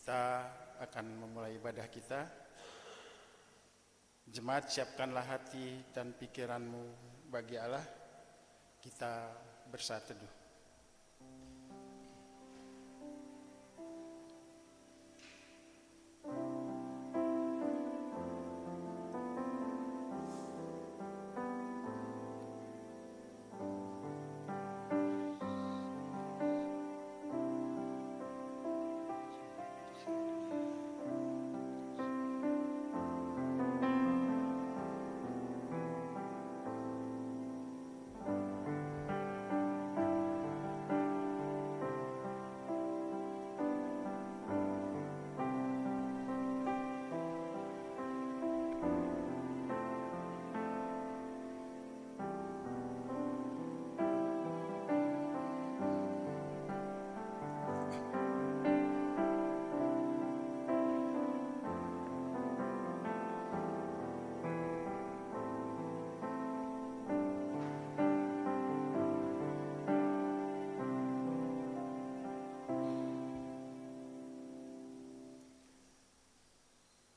Kita akan memulai ibadah kita. Jemaat, siapkanlah hati dan pikiranmu bagi Allah. Kita bersatu teduh.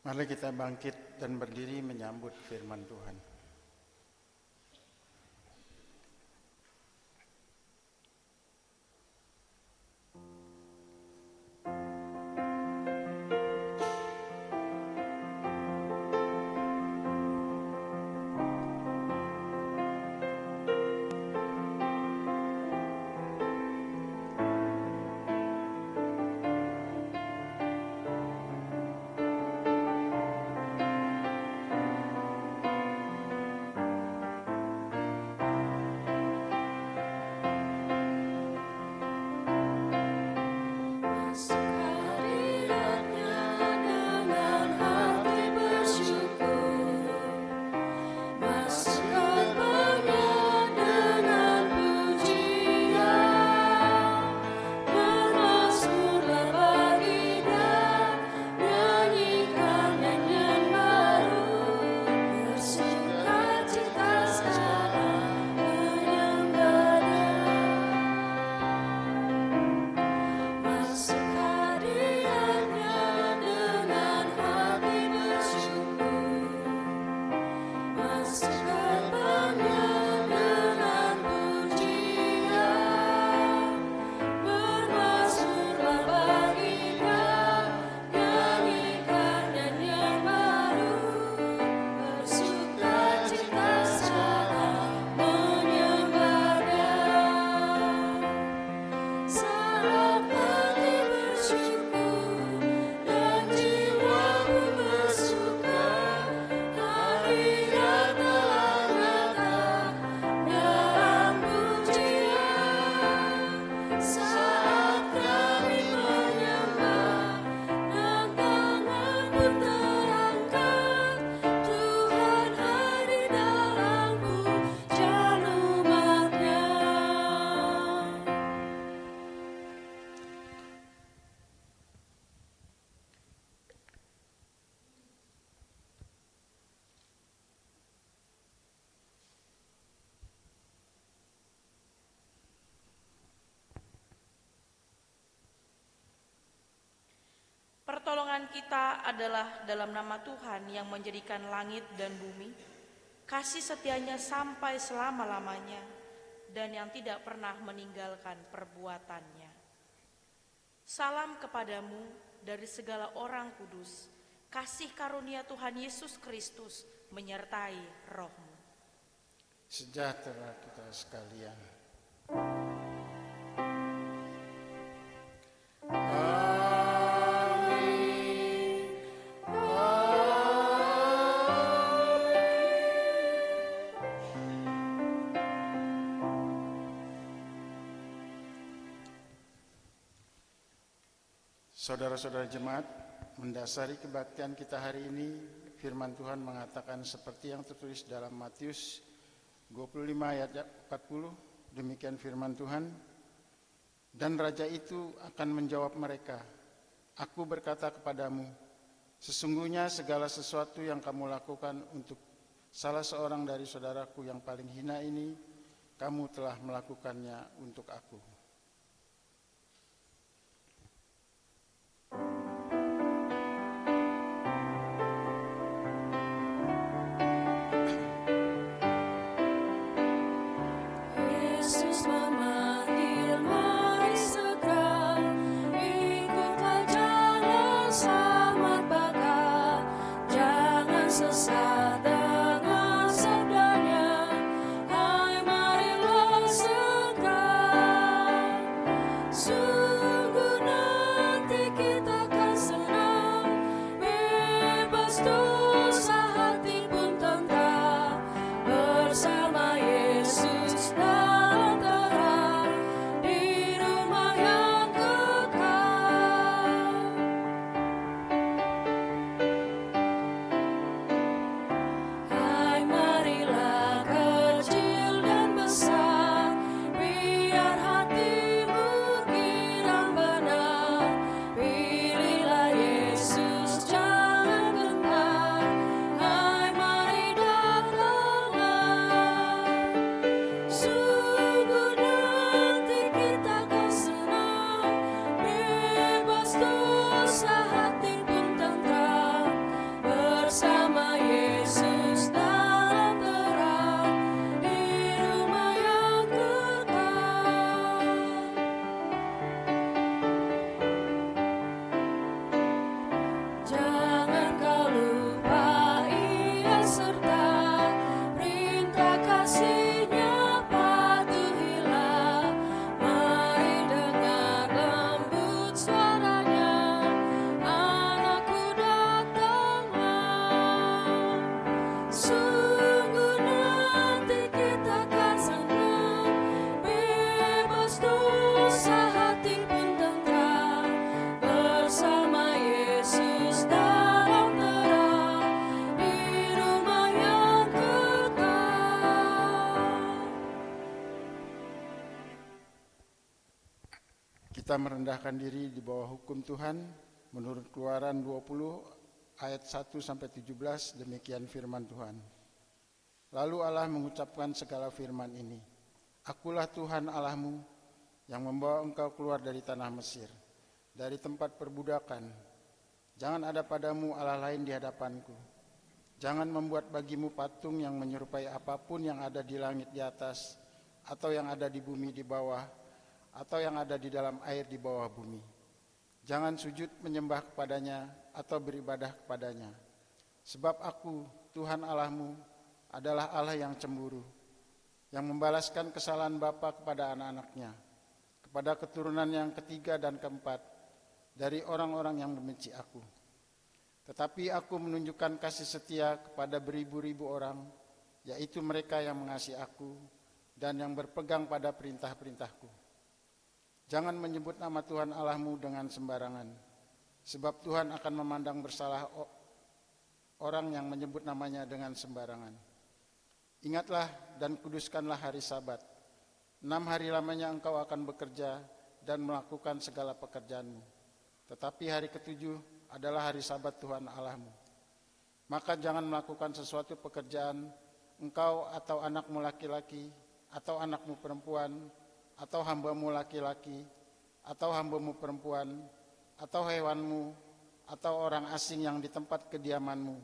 Mari kita bangkit dan berdiri menyambut firman Tuhan. Pertolongan kita adalah dalam nama Tuhan yang menjadikan langit dan bumi, kasih setianya sampai selama-lamanya, dan yang tidak pernah meninggalkan perbuatannya. Salam kepadamu dari segala orang kudus, kasih karunia Tuhan Yesus Kristus menyertai rohmu. Sejahtera kita sekalian. Saudara-saudara jemaat, mendasari kebaktian kita hari ini, firman Tuhan mengatakan seperti yang tertulis dalam Matius 25 ayat 40, demikian firman Tuhan, dan raja itu akan menjawab mereka, aku berkata kepadamu, sesungguhnya segala sesuatu yang kamu lakukan untuk salah seorang dari saudaraku yang paling hina ini, kamu telah melakukannya untuk aku. Kita merendahkan diri di bawah hukum Tuhan menurut Keluaran 20 ayat 1 sampai 17, demikian firman Tuhan. Lalu Allah mengucapkan segala firman ini. Akulah Tuhan Allahmu yang membawa engkau keluar dari tanah Mesir, dari tempat perbudakan. Jangan ada padamu Allah lain di hadapanku. Jangan membuat bagimu patung yang menyerupai apapun yang ada di langit di atas, atau yang ada di bumi di bawah, atau yang ada di dalam air di bawah bumi. Jangan sujud menyembah kepadanya atau beribadah kepadanya. Sebab aku, Tuhan Allahmu, adalah Allah yang cemburu, yang membalaskan kesalahan bapa kepada anak-anaknya, kepada keturunan yang ketiga dan keempat, dari orang-orang yang membenci aku. Tetapi aku menunjukkan kasih setia kepada beribu-ribu orang, yaitu mereka yang mengasihi aku dan yang berpegang pada perintah-perintahku. Jangan menyebut nama Tuhan Allahmu dengan sembarangan, sebab Tuhan akan memandang bersalah orang yang menyebut namanya dengan sembarangan. Ingatlah dan kuduskanlah hari Sabat. 6 hari lamanya engkau akan bekerja dan melakukan segala pekerjaanmu. Tetapi hari ketujuh adalah hari Sabat Tuhan Allahmu. Maka jangan melakukan sesuatu pekerjaan engkau atau anakmu laki-laki, atau anakmu perempuan, atau hambamu laki-laki, atau hambamu perempuan, atau hewanmu, atau orang asing yang di tempat kediamanmu.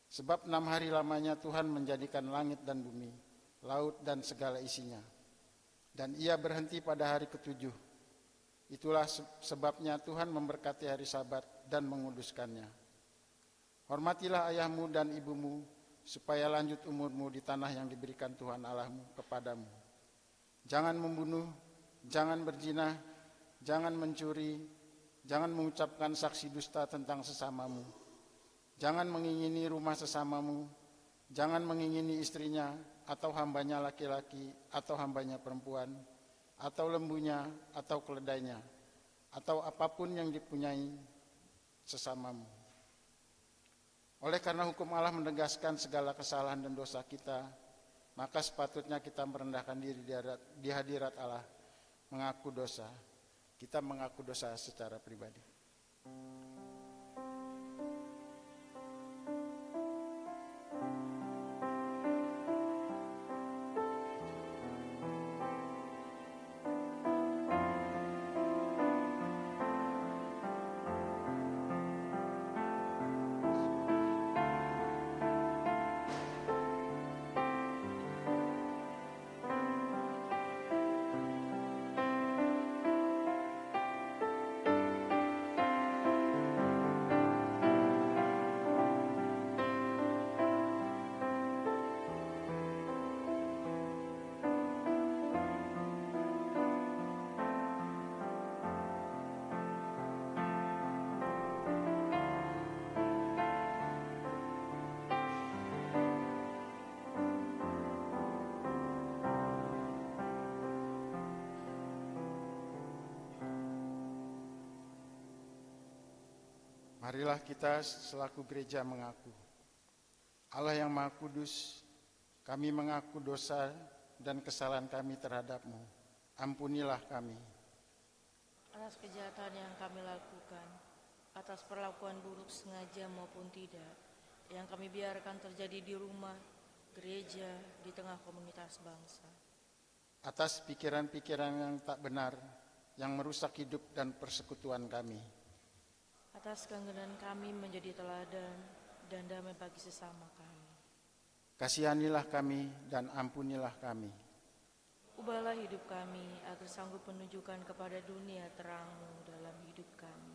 Sebab 6 hari lamanya Tuhan menjadikan langit dan bumi, laut dan segala isinya. Dan ia berhenti pada hari ketujuh. Itulah sebabnya Tuhan memberkati hari Sabat dan menguduskannya. Hormatilah ayahmu dan ibumu, supaya lanjut umurmu di tanah yang diberikan Tuhan Allahmu kepadamu. Jangan membunuh, jangan berzina, jangan mencuri, jangan mengucapkan saksi dusta tentang sesamamu. Jangan mengingini rumah sesamamu, jangan mengingini istrinya atau hambanya laki-laki atau hambanya perempuan, atau lembunya atau keledainya, atau apapun yang dipunyai sesamamu. Oleh karena hukum Allah menegaskan segala kesalahan dan dosa kita, maka sepatutnya kita merendahkan diri di hadirat Allah, mengaku dosa. Kita mengaku dosa secara pribadi. Marilah kita selaku gereja mengaku, Allah yang Maha Kudus, kami mengaku dosa dan kesalahan kami terhadap-Mu. Ampunilah kami. Atas kejahatan yang kami lakukan, atas perlakuan buruk sengaja maupun tidak, yang kami biarkan terjadi di rumah, gereja, di tengah komunitas bangsa. Atas pikiran-pikiran yang tak benar, yang merusak hidup dan persekutuan kami. Atas keengganan kami menjadi teladan dan damai bagi sesama kami. Kasihanilah kami dan ampunilah kami. Ubahlah hidup kami agar sanggup menunjukkan kepada dunia terang-Mu dalam hidup kami.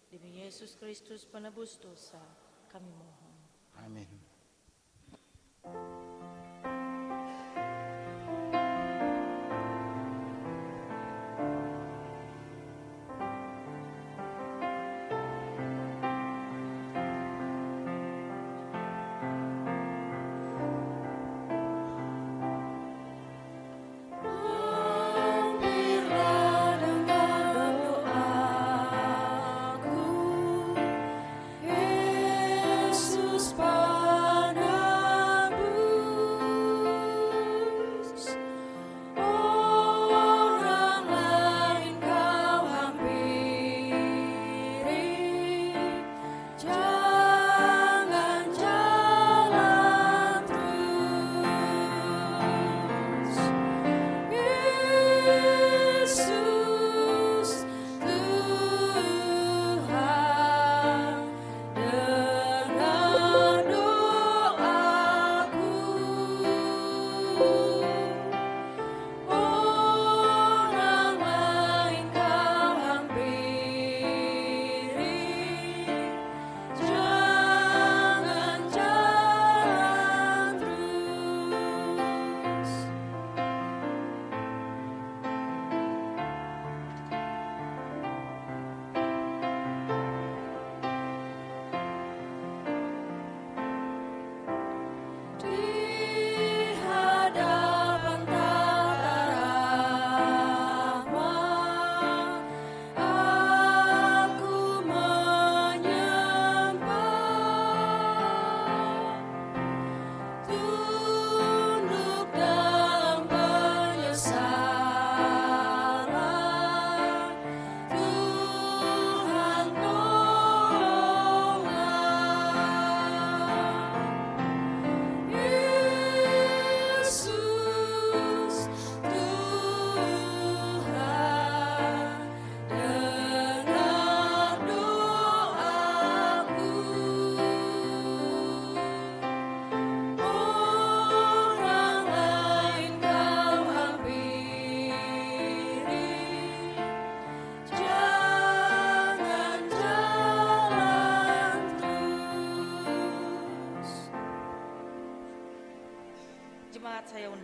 Demi Yesus Kristus penebus dosa, kami mohon. Amin. Yesus padamu.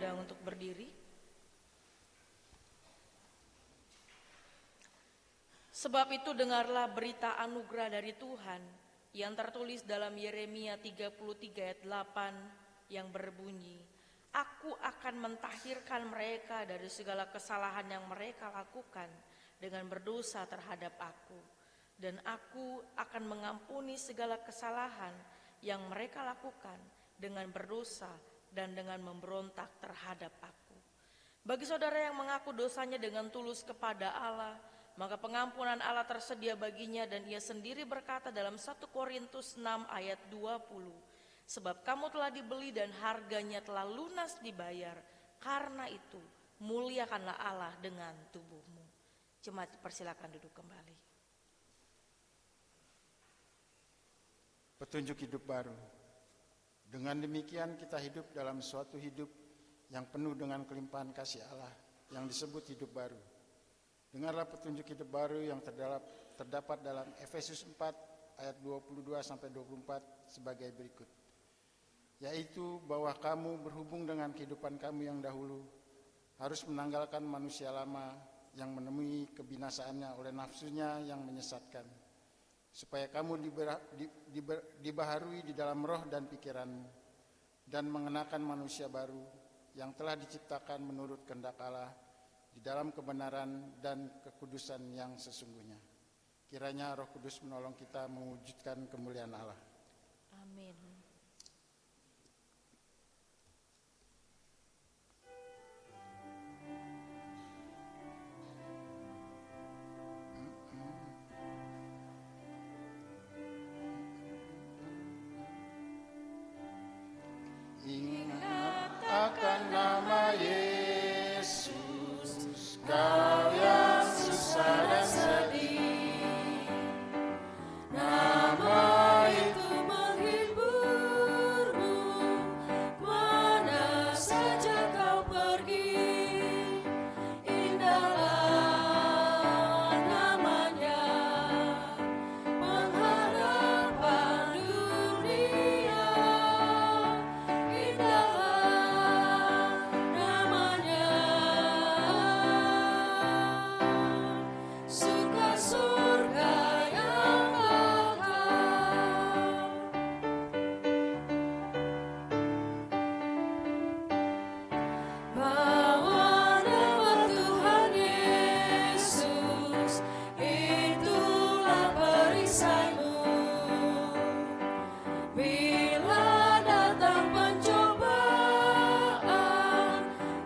diundang untuk berdiri. Sebab itu dengarlah berita anugerah dari Tuhan yang tertulis dalam Yeremia 33 ayat 8 yang berbunyi, Aku akan mentahirkan mereka dari segala kesalahan yang mereka lakukan dengan berdosa terhadap aku. Dan aku akan mengampuni segala kesalahan yang mereka lakukan dengan berdosa dan dengan memberontak terhadap aku. Bagi saudara yang mengaku dosanya dengan tulus kepada Allah, maka pengampunan Allah tersedia baginya dan ia sendiri berkata dalam 1 Korintus 6 ayat 20, sebab kamu telah dibeli dan harganya telah lunas dibayar, karena itu muliakanlah Allah dengan tubuhmu. Jemaat persilakan duduk kembali. Petunjuk hidup baru. Dengan demikian kita hidup dalam suatu hidup yang penuh dengan kelimpahan kasih Allah yang disebut hidup baru. Dengarlah petunjuk hidup baru yang terdapat dalam Efesus 4 ayat 22-24 sebagai berikut. Yaitu bahwa kamu berhubung dengan kehidupan kamu yang dahulu harus menanggalkan manusia lama yang menemui kebinasaannya oleh nafsunya yang menyesatkan. Supaya kamu dibaharui di dalam roh dan pikiranmu dan mengenakan manusia baru yang telah diciptakan menurut kehendak Allah di dalam kebenaran dan kekudusan yang sesungguhnya. Kiranya Roh Kudus menolong kita mewujudkan kemuliaan Allah. Amin. Ingat akan nama Yesus, kau yang susah dan sedih. Nama itu menghiburmu, mana saja kau pergi. Indahlah namanya, pengharapan dunia. Indahlah namanya, suka surga yang kekal. Bawa nama Tuhan Yesus, itulah perisaimu. Bila datang pencobaan,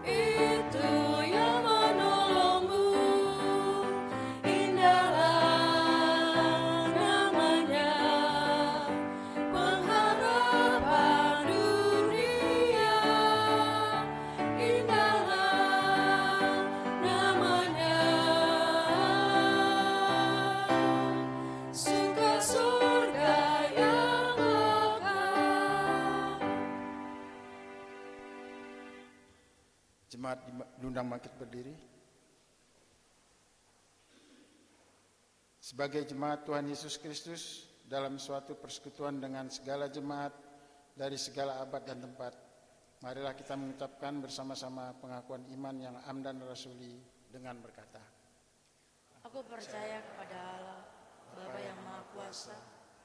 itu yang menolongmu. Indahlah namanya, pengharapan dunia. Indahlah namanya, suka surga yang kekal. Jemaat diundang bangkit berdiri. Sebagai jemaat Tuhan Yesus Kristus dalam suatu persekutuan dengan segala jemaat dari segala abad dan tempat, marilah kita mengucapkan bersama-sama pengakuan iman yang am dan rasuli dengan berkata, Aku percaya kepada Allah, Bapa yang Maha Kuasa,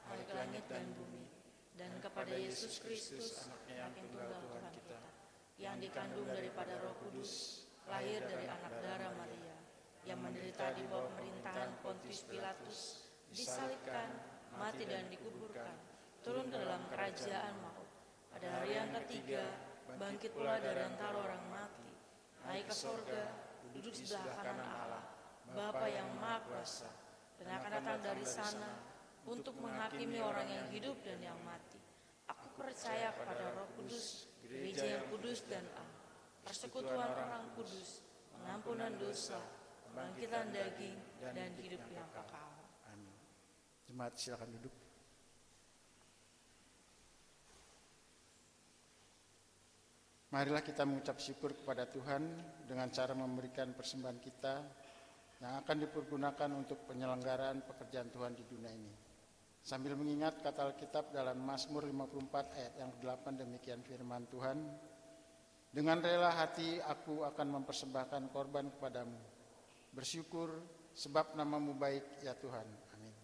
Khalik langit dan bumi, dan kepada Yesus Kristus, Anak yang tunggal Tuhan kita, yang dikandung daripada Roh Kudus, lahir dari anak darah Maria, yang menderita di bawah pemerintahan Pontius Pilatus, disalibkan, mati dan dikuburkan, turun ke dalam kerajaan maut. Pada hari yang ketiga, bangkit pula dari antara orang mati, naik ke sorga, duduk di sebelah kanan Allah, Bapa yang Maha Kuasa, dan akan datang dari sana untuk menghakimi orang yang hidup dan yang mati. Aku percaya kepada Roh Kudus, gereja yang kudus dan am, persekutuan orang kudus, pengampunan dosa, kebangkitan daging, dan hidup yang kekal. Amin. Jemaat silakan duduk. Marilah kita mengucap syukur kepada Tuhan dengan cara memberikan persembahan kita yang akan dipergunakan untuk penyelenggaraan pekerjaan Tuhan di dunia ini. Sambil mengingat kata Alkitab dalam Mazmur 54 ayat yang ke-8, demikian firman Tuhan, Dengan rela hati aku akan mempersembahkan korban kepadamu. Bersyukur sebab nama-Mu baik ya Tuhan. Amin.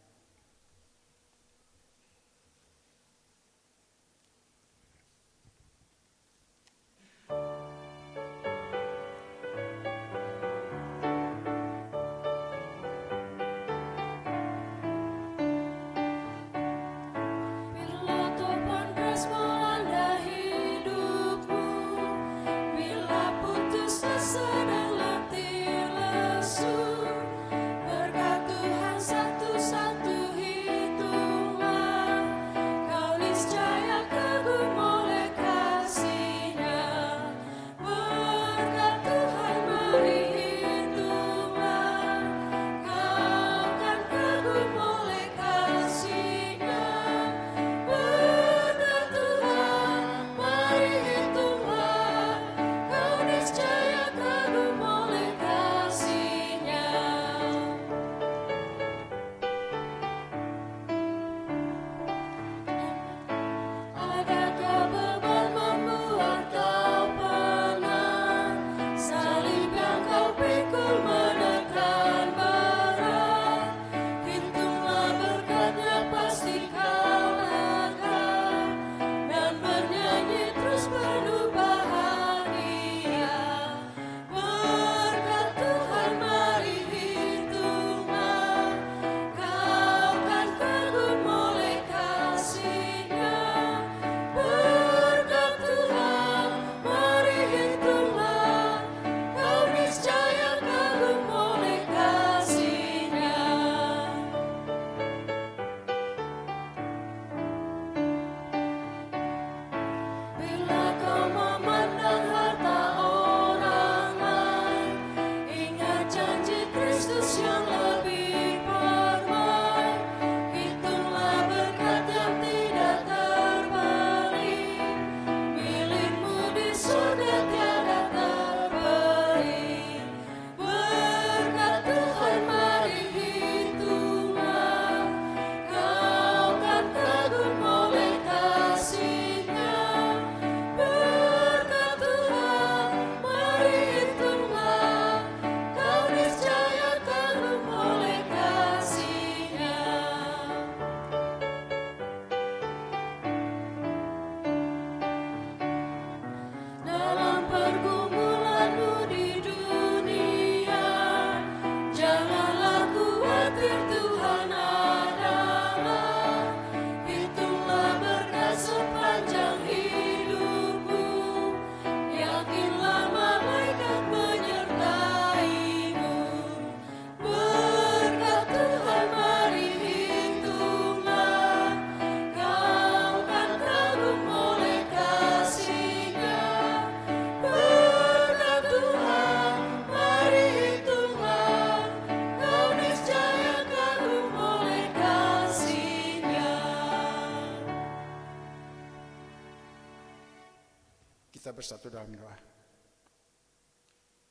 Kita bersatu dalam doa.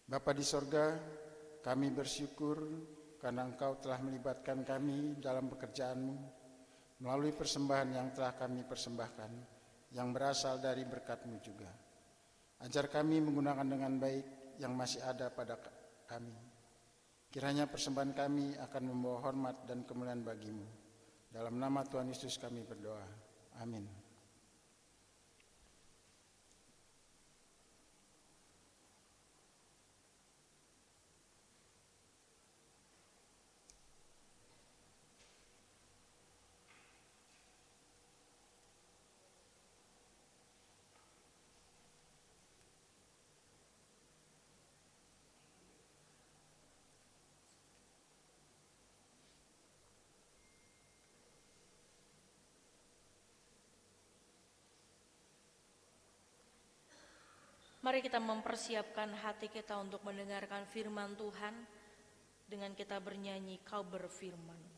Bapa di sorga, kami bersyukur karena Engkau telah melibatkan kami dalam pekerjaan-Mu melalui persembahan yang telah kami persembahkan, yang berasal dari berkat-Mu juga. Ajar kami menggunakan dengan baik yang masih ada pada kami. Kiranya persembahan kami akan membawa hormat dan kemuliaan bagi-Mu. Dalam nama Tuhan Yesus kami berdoa. Amin. Mari kita mempersiapkan hati kita untuk mendengarkan firman Tuhan dengan kita bernyanyi Kau Berfirman.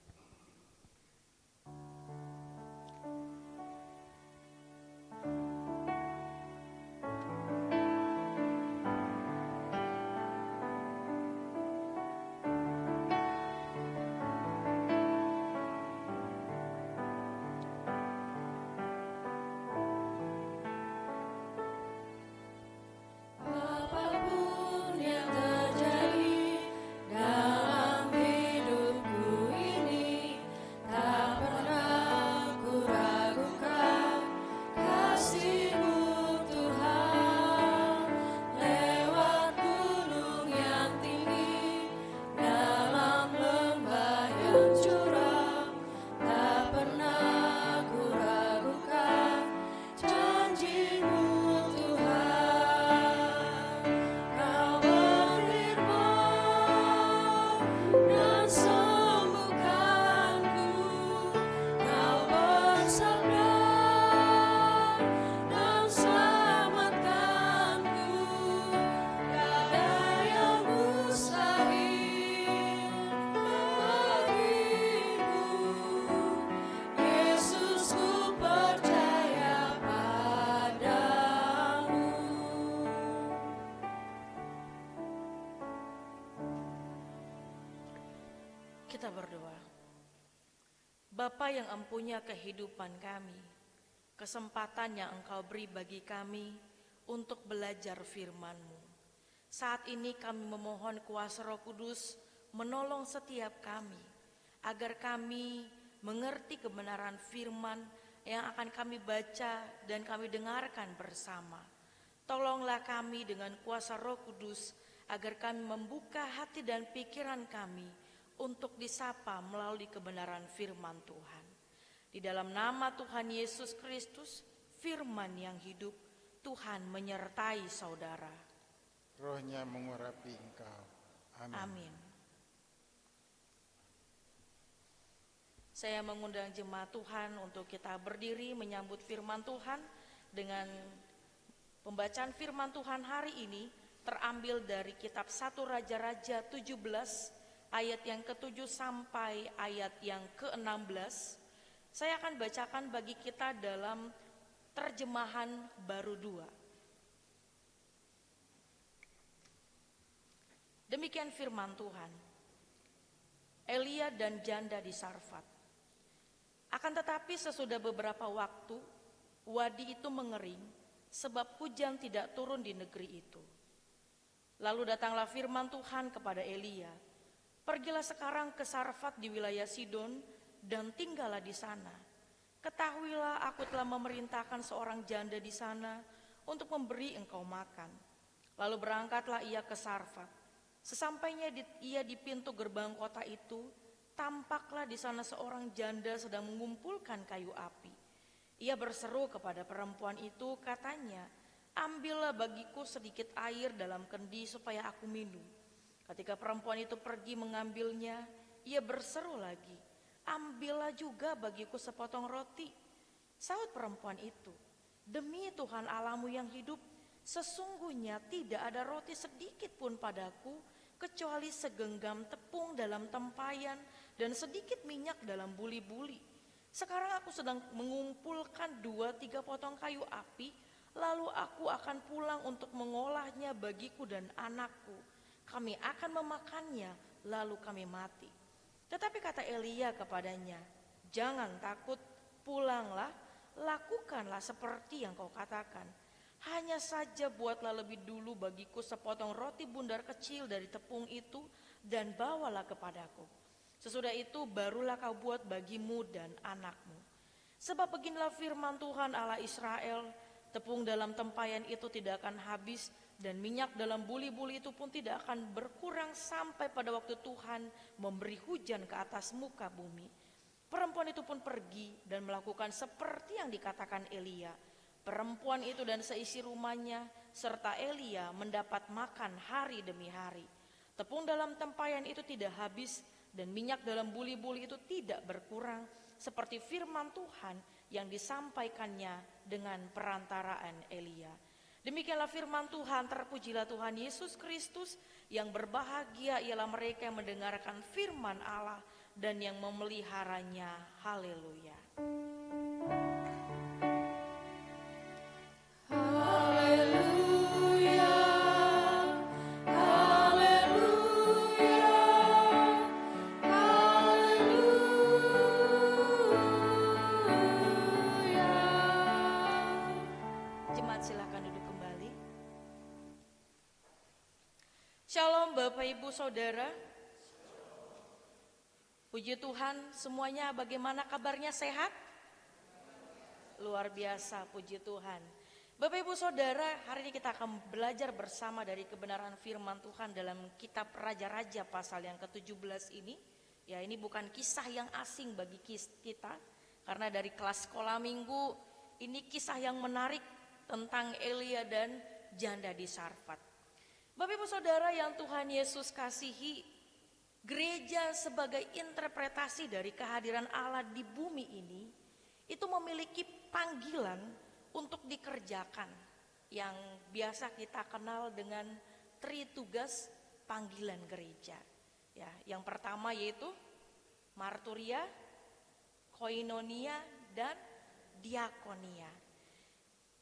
Bapa yang empunya kehidupan kami, kesempatan yang Engkau beri bagi kami untuk belajar firman-Mu. Saat ini kami memohon kuasa Roh Kudus menolong setiap kami, agar kami mengerti kebenaran firman yang akan kami baca dan kami dengarkan bersama. Tolonglah kami dengan kuasa Roh Kudus, agar kami membuka hati dan pikiran kami untuk disapa melalui kebenaran firman Tuhan. Di dalam nama Tuhan Yesus Kristus, firman yang hidup, Tuhan menyertai saudara. Rohnya mengurapi engkau. Amin. Amin. Saya mengundang jemaat Tuhan untuk kita berdiri menyambut firman Tuhan dengan pembacaan firman Tuhan hari ini terambil dari kitab 1 Raja-Raja 17 ayat yang ke-7 sampai ayat yang ke-16. Saya akan bacakan bagi kita dalam terjemahan baru 2. Demikian firman Tuhan. Elia dan janda di Sarfat. Akan tetapi sesudah beberapa waktu, wadi itu mengering, sebab hujan tidak turun di negeri itu. Lalu datanglah firman Tuhan kepada Elia, "Pergilah sekarang ke Sarfat di wilayah Sidon, dan tinggallah di sana. Ketahuilah aku telah memerintahkan seorang janda di sana untuk memberi engkau makan." Lalu berangkatlah ia ke Sarfat. Sesampainya ia di pintu gerbang kota itu, tampaklah di sana seorang janda sedang mengumpulkan kayu api. Ia berseru kepada perempuan itu, katanya, "Ambillah bagiku sedikit air dalam kendi supaya aku minum." Ketika perempuan itu pergi mengambilnya, ia berseru lagi, "Ambillah juga bagiku sepotong roti." Sahut perempuan itu, "Demi Tuhan Allahmu yang hidup, sesungguhnya tidak ada roti sedikit pun padaku, kecuali segenggam tepung dalam tempayan dan sedikit minyak dalam buli-buli. Sekarang aku sedang mengumpulkan 2-3 potong kayu api, lalu aku akan pulang untuk mengolahnya bagiku dan anakku. Kami akan memakannya, lalu kami mati." Tetapi kata Elia kepadanya, "Jangan takut, pulanglah, lakukanlah seperti yang kau katakan. Hanya saja buatlah lebih dulu bagiku sepotong roti bundar kecil dari tepung itu dan bawalah kepadaku. Sesudah itu barulah kau buat bagimu dan anakmu. Sebab beginilah firman Tuhan Allah Israel, tepung dalam tempayan itu tidak akan habis dan minyak dalam buli-buli itu pun tidak akan berkurang sampai pada waktu Tuhan memberi hujan ke atas muka bumi." Perempuan itu pun pergi dan melakukan seperti yang dikatakan Elia. Perempuan itu dan seisi rumahnya serta Elia mendapat makan hari demi hari. Tepung dalam tempayan itu tidak habis dan minyak dalam buli-buli itu tidak berkurang, seperti firman Tuhan yang disampaikannya dengan perantaraan Elia. Demikianlah firman Tuhan. Terpujilah Tuhan Yesus Kristus. Yang berbahagia ialah mereka yang mendengarkan firman Allah dan yang memeliharanya. Haleluya. Shalom Bapak Ibu Saudara. Puji Tuhan, semuanya bagaimana kabarnya, sehat? Luar biasa, puji Tuhan. Bapak Ibu Saudara, hari ini kita akan belajar bersama dari kebenaran firman Tuhan dalam kitab Raja-Raja pasal yang ke-17 ini. Ya, ini bukan kisah yang asing bagi kita, karena dari kelas sekolah minggu ini kisah yang menarik tentang Elia dan janda di Sarfat. Bapak Ibu Saudara yang Tuhan Yesus kasihi, gereja sebagai interpretasi dari kehadiran Allah di bumi ini itu memiliki panggilan untuk dikerjakan yang biasa kita kenal dengan tritugas panggilan gereja. Ya, yang pertama yaitu marturia, koinonia, dan diakonia.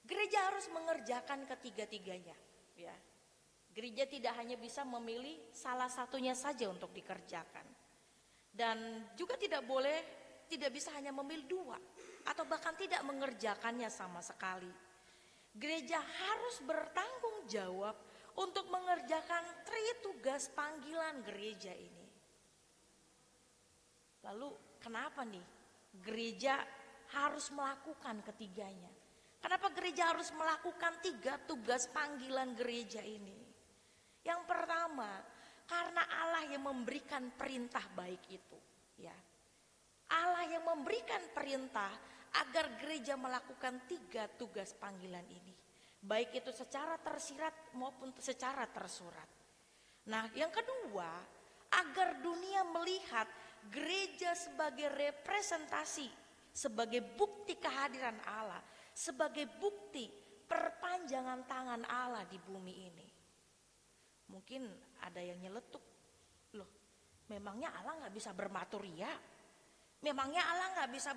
Gereja harus mengerjakan ketiga-tiganya, ya. Gereja tidak hanya bisa memilih salah satunya saja untuk dikerjakan. Dan juga tidak boleh tidak bisa hanya memilih dua atau bahkan tidak mengerjakannya sama sekali. Gereja harus bertanggung jawab untuk mengerjakan tugas panggilan gereja ini. Lalu kenapa nih gereja harus melakukan ketiganya? Kenapa gereja harus melakukan 3 tugas panggilan gereja ini? Yang pertama, karena Allah yang memberikan perintah baik itu, ya. Allah yang memberikan perintah agar gereja melakukan 3 tugas panggilan ini, baik itu secara tersirat maupun secara tersurat. Nah, yang kedua, agar dunia melihat gereja sebagai representasi, sebagai bukti kehadiran Allah, sebagai bukti perpanjangan tangan Allah di bumi ini. Mungkin ada yang nyeletuk, loh, memangnya Allah nggak bisa bermaturia? Memangnya Allah nggak bisa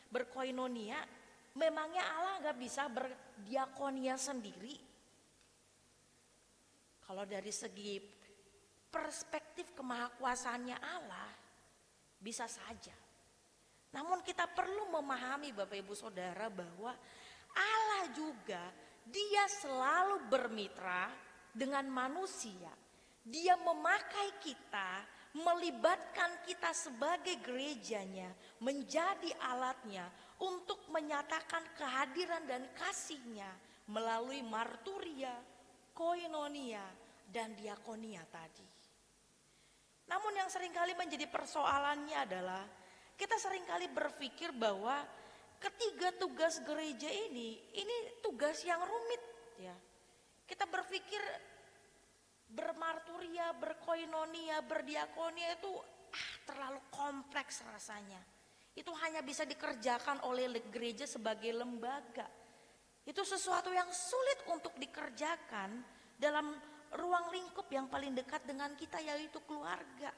berkoinonia? Memangnya Allah nggak bisa berdiakonia sendiri? Kalau dari segi perspektif kemahakuasaannya Allah, bisa saja. Namun kita perlu memahami Bapak Ibu Saudara bahwa Allah juga, dia selalu bermitra dengan manusia. Dia memakai kita, melibatkan kita sebagai gerejanya, menjadi alatnya untuk menyatakan kehadiran dan kasihnya melalui marturia, koinonia, dan diakonia tadi. Namun yang seringkali menjadi persoalannya adalah kita seringkali berpikir bahwa ketiga tugas gereja ini tugas yang rumit, ya. Kita berpikir bermarturia, berkoinonia, berdiakonia itu terlalu kompleks rasanya. Itu hanya bisa dikerjakan oleh gereja sebagai lembaga. Itu sesuatu yang sulit untuk dikerjakan dalam ruang lingkup yang paling dekat dengan kita, yaitu keluarga.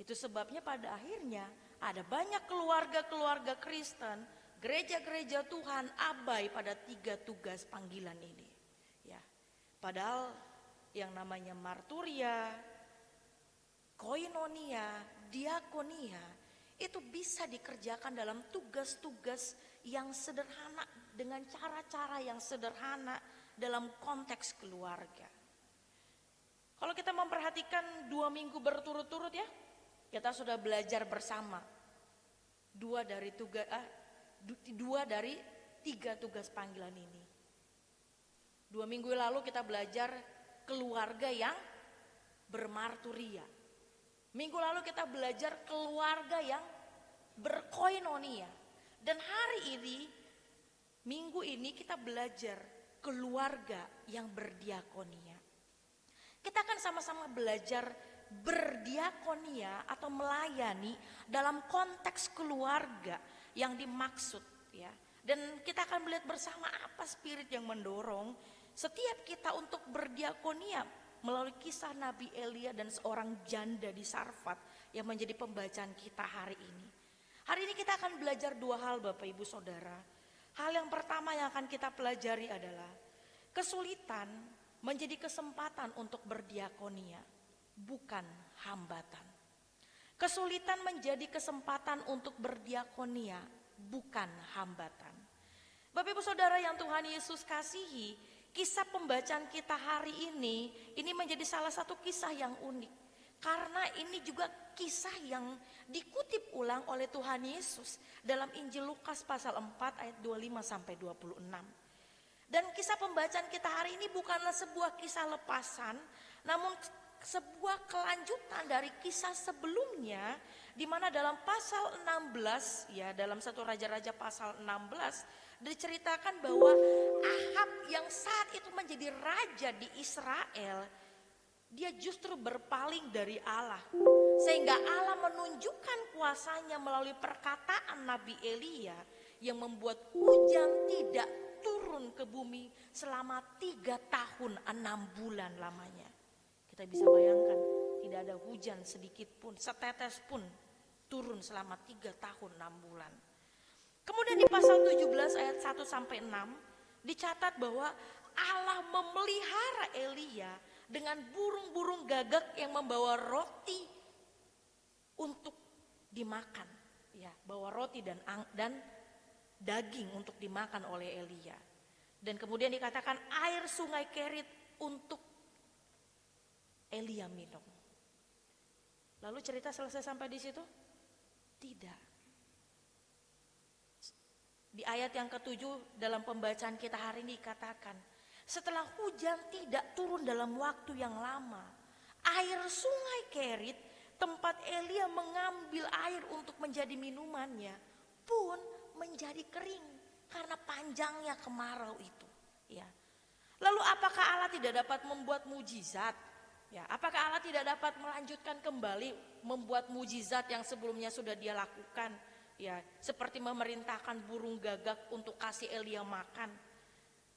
Itu sebabnya pada akhirnya ada banyak keluarga-keluarga Kristen, gereja-gereja Tuhan abai pada 3 tugas panggilan ini. Ya, padahal yang namanya marturia, koinonia, diakonia itu bisa dikerjakan dalam tugas-tugas yang sederhana dengan cara-cara yang sederhana dalam konteks keluarga. Kalau kita memperhatikan 2 minggu berturut-turut, ya, kita sudah belajar bersama 2 dari 3 tugas panggilan ini. 2 minggu lalu kita belajar keluarga yang bermarturia. Minggu lalu kita belajar keluarga yang berkoinonia. Dan hari ini, minggu ini kita belajar keluarga yang berdiakonia. Kita akan sama-sama belajar berdiakonia atau melayani dalam konteks keluarga yang dimaksud, ya. Dan kita akan melihat bersama apa spirit yang mendorong setiap kita untuk berdiakonia melalui kisah Nabi Elia dan seorang janda di Sarfat yang menjadi pembacaan kita hari ini. Hari ini kita akan belajar 2 hal Bapak Ibu Saudara. Hal yang pertama yang akan kita pelajari adalah kesulitan menjadi kesempatan untuk berdiakonia, bukan hambatan. Kesulitan menjadi kesempatan untuk berdiakonia, bukan hambatan. Bapak Ibu Saudara yang Tuhan Yesus kasihi, kisah pembacaan kita hari ini menjadi salah satu kisah yang unik. Karena ini juga kisah yang dikutip ulang oleh Tuhan Yesus dalam Injil Lukas pasal 4 ayat 25 sampai 26. Dan kisah pembacaan kita hari ini bukanlah sebuah kisah lepasan, namun sebuah kelanjutan dari kisah sebelumnya, di mana dalam pasal 16, ya, dalam 1 Raja-Raja pasal 16 diceritakan bahwa Ahab yang saat itu menjadi raja di Israel, dia justru berpaling dari Allah, sehingga Allah menunjukkan kuasanya melalui perkataan Nabi Elia yang membuat hujan tidak turun ke bumi selama 3 tahun 6 bulan lamanya. Kita bisa bayangkan, tidak ada hujan sedikit pun, setetes pun turun selama 3 tahun 6 bulan. Kemudian di pasal 17 ayat 1 sampai 6 dicatat bahwa Allah memelihara Elia dengan burung-burung gagak yang membawa roti untuk dimakan, ya, bawa roti dan daging untuk dimakan oleh Elia. Dan kemudian dikatakan air sungai Kerit untuk Elia minum. Lalu cerita selesai sampai di situ? Tidak. Di ayat yang ke-7 dalam pembacaan kita hari ini dikatakan, setelah hujan tidak turun dalam waktu yang lama, air sungai Kerit, tempat Elia mengambil air untuk menjadi minumannya, pun menjadi kering karena panjangnya kemarau itu. Ya. Lalu apakah Allah tidak dapat membuat mujizat? Ya, apakah Allah tidak dapat melanjutkan kembali membuat mujizat yang sebelumnya sudah dia lakukan? Ya, seperti memerintahkan burung gagak untuk kasih Elia makan.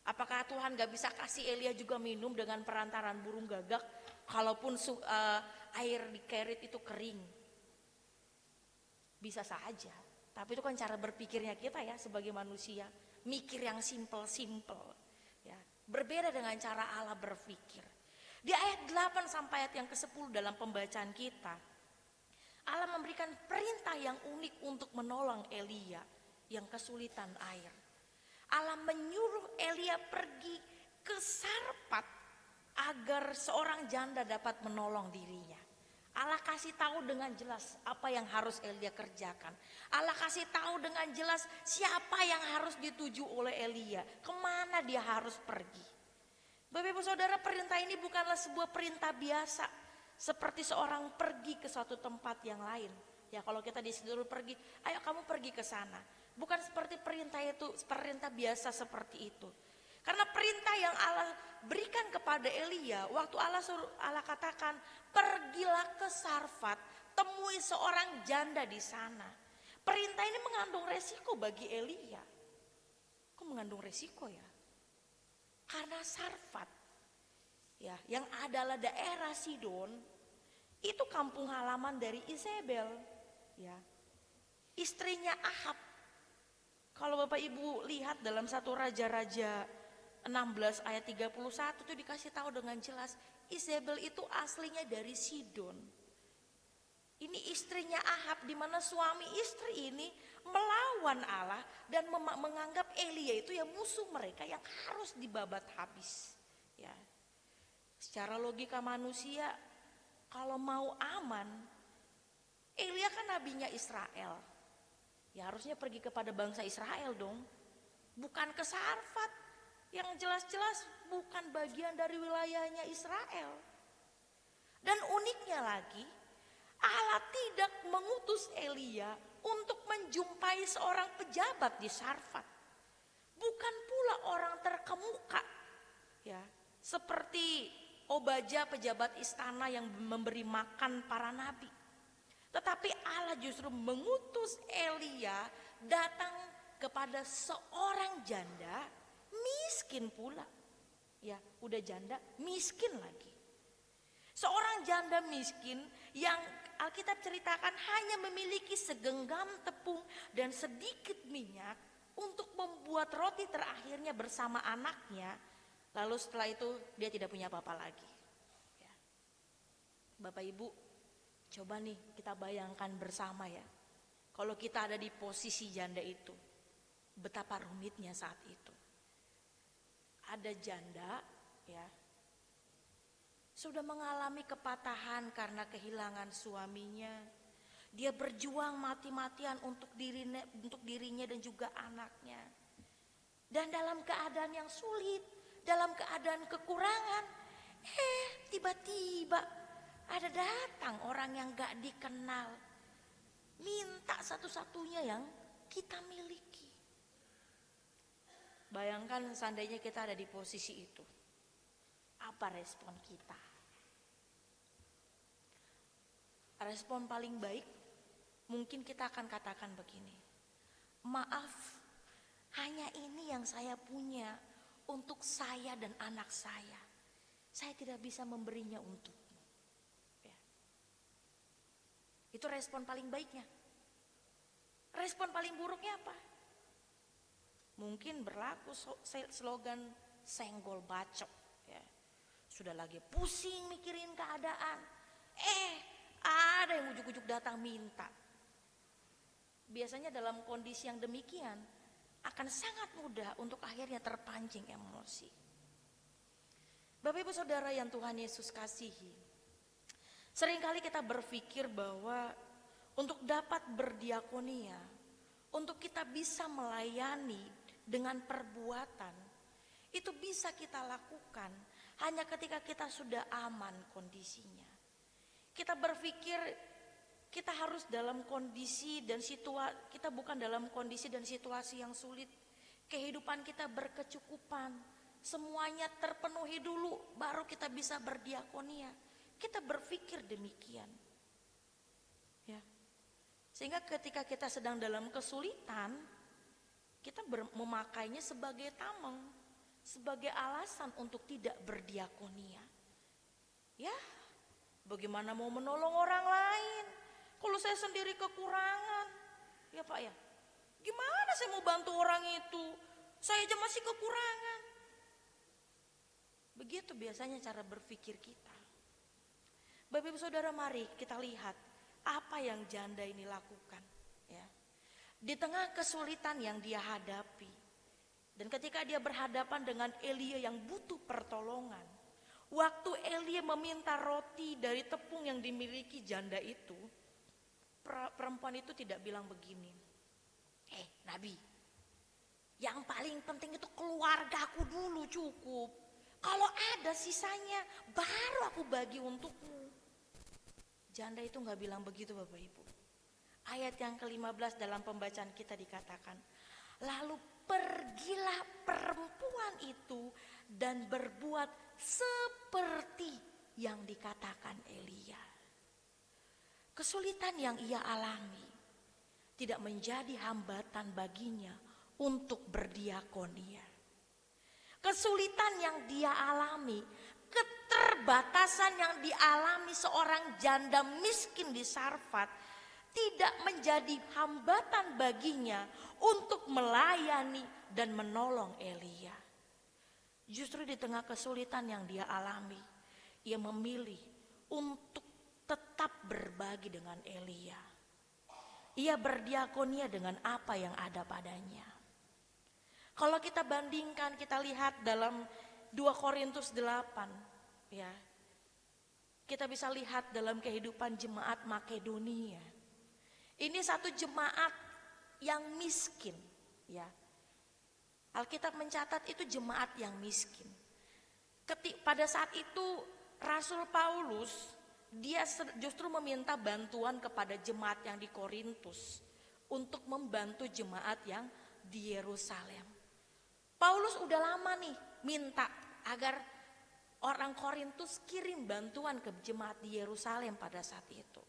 Apakah Tuhan gak bisa kasih Elia juga minum dengan perantaran burung gagak, kalaupun air di Kerit itu kering? Bisa saja, tapi itu kan cara berpikirnya kita ya sebagai manusia, mikir yang simple-simple. Ya, berbeda dengan cara Allah berpikir. Di ayat 8 sampai ayat yang ke-10 dalam pembacaan kita, Allah memberikan perintah yang unik untuk menolong Elia yang kesulitan air. Allah menyuruh Elia pergi ke Sarfat agar seorang janda dapat menolong dirinya. Allah kasih tahu dengan jelas apa yang harus Elia kerjakan. Allah kasih tahu dengan jelas siapa yang harus dituju oleh Elia, kemana dia harus pergi. Bapak Ibu Saudara, perintah ini bukanlah sebuah perintah biasa seperti seorang pergi ke suatu tempat yang lain. Ya, kalau kita disuruh pergi, ayo kamu pergi ke sana. Bukan seperti perintah itu, perintah biasa seperti itu. Karena perintah yang Allah berikan kepada Elia, waktu Allah katakan, pergilah ke Sarfat, temui seorang janda di sana. Perintah ini mengandung resiko bagi Elia. Kok mengandung resiko ya? Karena Sarfat, ya, yang adalah daerah Sidon, itu kampung halaman dari Izebel, ya, istrinya Ahab. Kalau Bapak Ibu lihat dalam 1 Raja-Raja 16 ayat 31 itu dikasih tahu dengan jelas, Izebel itu aslinya dari Sidon. Ini istrinya Ahab, di mana suami istri ini melawan Allah dan menganggap Elia itu ya musuh mereka yang harus dibabat habis. Ya. Secara logika manusia, kalau mau aman, Elia kan nabinya Israel. Ya harusnya pergi kepada bangsa Israel dong. Bukan ke Sarfat, yang jelas-jelas bukan bagian dari wilayahnya Israel. Dan uniknya lagi, Allah tidak mengutus Elia untuk menjumpai seorang pejabat di Sarfat. Bukan pula orang terkemuka, ya, seperti Obaja pejabat istana yang memberi makan para nabi. Tetapi Allah justru mengutus Elia datang kepada seorang janda miskin pula. Ya, udah janda, miskin lagi. Seorang janda miskin yang Alkitab ceritakan hanya memiliki segenggam tepung dan sedikit minyak untuk membuat roti terakhirnya bersama anaknya. Lalu setelah itu dia tidak punya apa-apa lagi. Ya. Bapak Ibu, coba nih kita bayangkan bersama ya. Kalau kita ada di posisi janda itu, betapa rumitnya saat itu. Ada janda ya, sudah mengalami kepatahan karena kehilangan suaminya. Dia berjuang mati-matian untuk dirinya dan juga anaknya. Dan dalam keadaan yang sulit, dalam keadaan kekurangan, tiba-tiba ada datang orang yang gak dikenal, minta satu-satunya yang kita miliki. Bayangkan seandainya kita ada di posisi itu, apa respon kita? Respon paling baik mungkin kita akan katakan begini, maaf, hanya ini yang saya punya untuk saya dan anak saya tidak bisa memberinya untukmu. Ya. Itu respon paling baiknya. Respon paling buruknya apa? Mungkin berlaku slogan senggol bacok. Ya. Sudah lagi pusing mikirin keadaan, ada yang ujuk-ujuk datang minta. biasanya dalam kondisi yang demikian akan sangat mudah untuk akhirnya terpancing emosi. Bapak Ibu Saudara yang Tuhan Yesus kasihi, seringkali kita berpikir bahwa untuk dapat berdiakonia, untuk kita bisa melayani dengan perbuatan, itu bisa kita lakukan hanya ketika kita sudah aman kondisinya. Kita berpikir kita harus dalam kondisi dan situasi, kita bukan dalam kondisi dan situasi yang sulit. Kehidupan kita berkecukupan, semuanya terpenuhi dulu baru kita bisa berdiakonia. Kita berpikir demikian. Ya. Sehingga ketika kita sedang dalam kesulitan, kita memakainya sebagai tameng, sebagai alasan untuk tidak berdiakonia. Ya, bagaimana mau menolong orang lain kalau saya sendiri kekurangan? Ya Pak ya, gimana saya mau bantu orang itu? Saya aja masih kekurangan. Begitu biasanya cara berpikir kita. Bapak Ibu Saudara, mari kita lihat apa yang janda ini lakukan. Ya. Di tengah kesulitan yang dia hadapi, dan ketika dia berhadapan dengan Elia yang butuh pertolongan, waktu Elia meminta roti dari tepung yang dimiliki janda itu, perempuan itu tidak bilang begini, Nabi, yang paling penting itu keluargaku dulu cukup. Kalau ada sisanya baru aku bagi untukmu. Janda itu gak bilang begitu Bapak Ibu. Ayat yang ke-15 dalam pembacaan kita dikatakan, lalu pergilah perempuan itu dan berbuat seperti yang dikatakan Elia. Kesulitan yang ia alami tidak menjadi hambatan baginya untuk berdiakonia. Kesulitan yang dia alami, keterbatasan yang dialami seorang janda miskin di Sarfat tidak menjadi hambatan baginya untuk melayani dan menolong Elia. Justru di tengah kesulitan yang dia alami, ia memilih untuk tetap berbagi dengan Elia. Ia berdiakonia dengan apa yang ada padanya. Kalau kita bandingkan, kita lihat dalam 2 Korintus 8, ya. Kita bisa lihat dalam kehidupan jemaat Makedonia. Ini satu jemaat yang miskin, ya. Alkitab mencatat itu jemaat yang miskin. Pada saat itu Rasul Paulus dia justru meminta bantuan kepada jemaat yang di Korintus untuk membantu jemaat yang di Yerusalem. Paulus udah lama nih minta agar orang Korintus kirim bantuan ke jemaat di Yerusalem pada saat itu.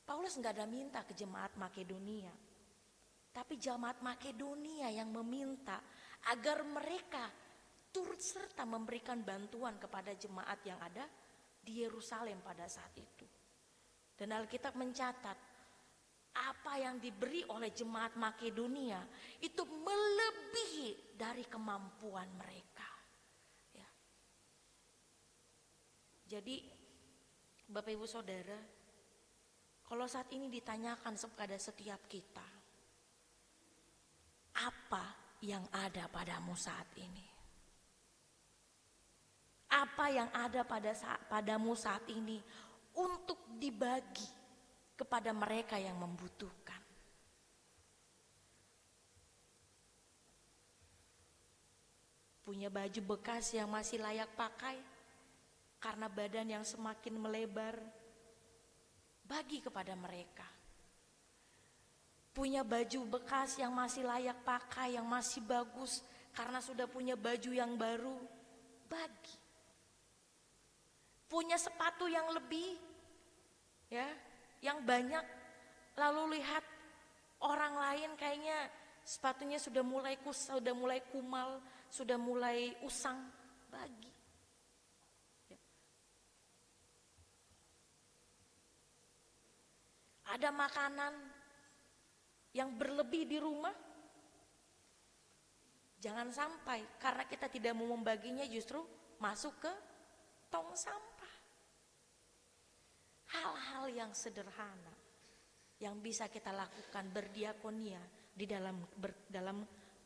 Paulus gak ada minta ke jemaat Makedonia, tapi jemaat Makedonia yang meminta agar mereka turut serta memberikan bantuan kepada jemaat yang ada di Yerusalem pada saat itu. Dan Alkitab mencatat apa yang diberi oleh jemaat Makedonia itu melebihi dari kemampuan mereka. Ya. Jadi Bapak Ibu Saudara, kalau saat ini ditanyakan kepada setiap kita, apa yang ada padamu saat ini? Apa yang ada padamu saat ini untuk dibagi kepada mereka yang membutuhkan? Punya baju bekas yang masih layak pakai karena badan yang semakin melebar, bagi kepada mereka. Punya baju bekas yang masih layak pakai, yang masih bagus karena sudah punya baju yang baru, bagi. Punya sepatu yang lebih, ya, yang banyak, lalu lihat orang lain kayaknya sepatunya sudah mulai kumal, sudah mulai usang, bagi. Ya. Ada makanan yang berlebih di rumah, jangan sampai karena kita tidak mau membaginya justru masuk ke tong sampah. Hal-hal yang sederhana, yang bisa kita lakukan berdiakonia di dalam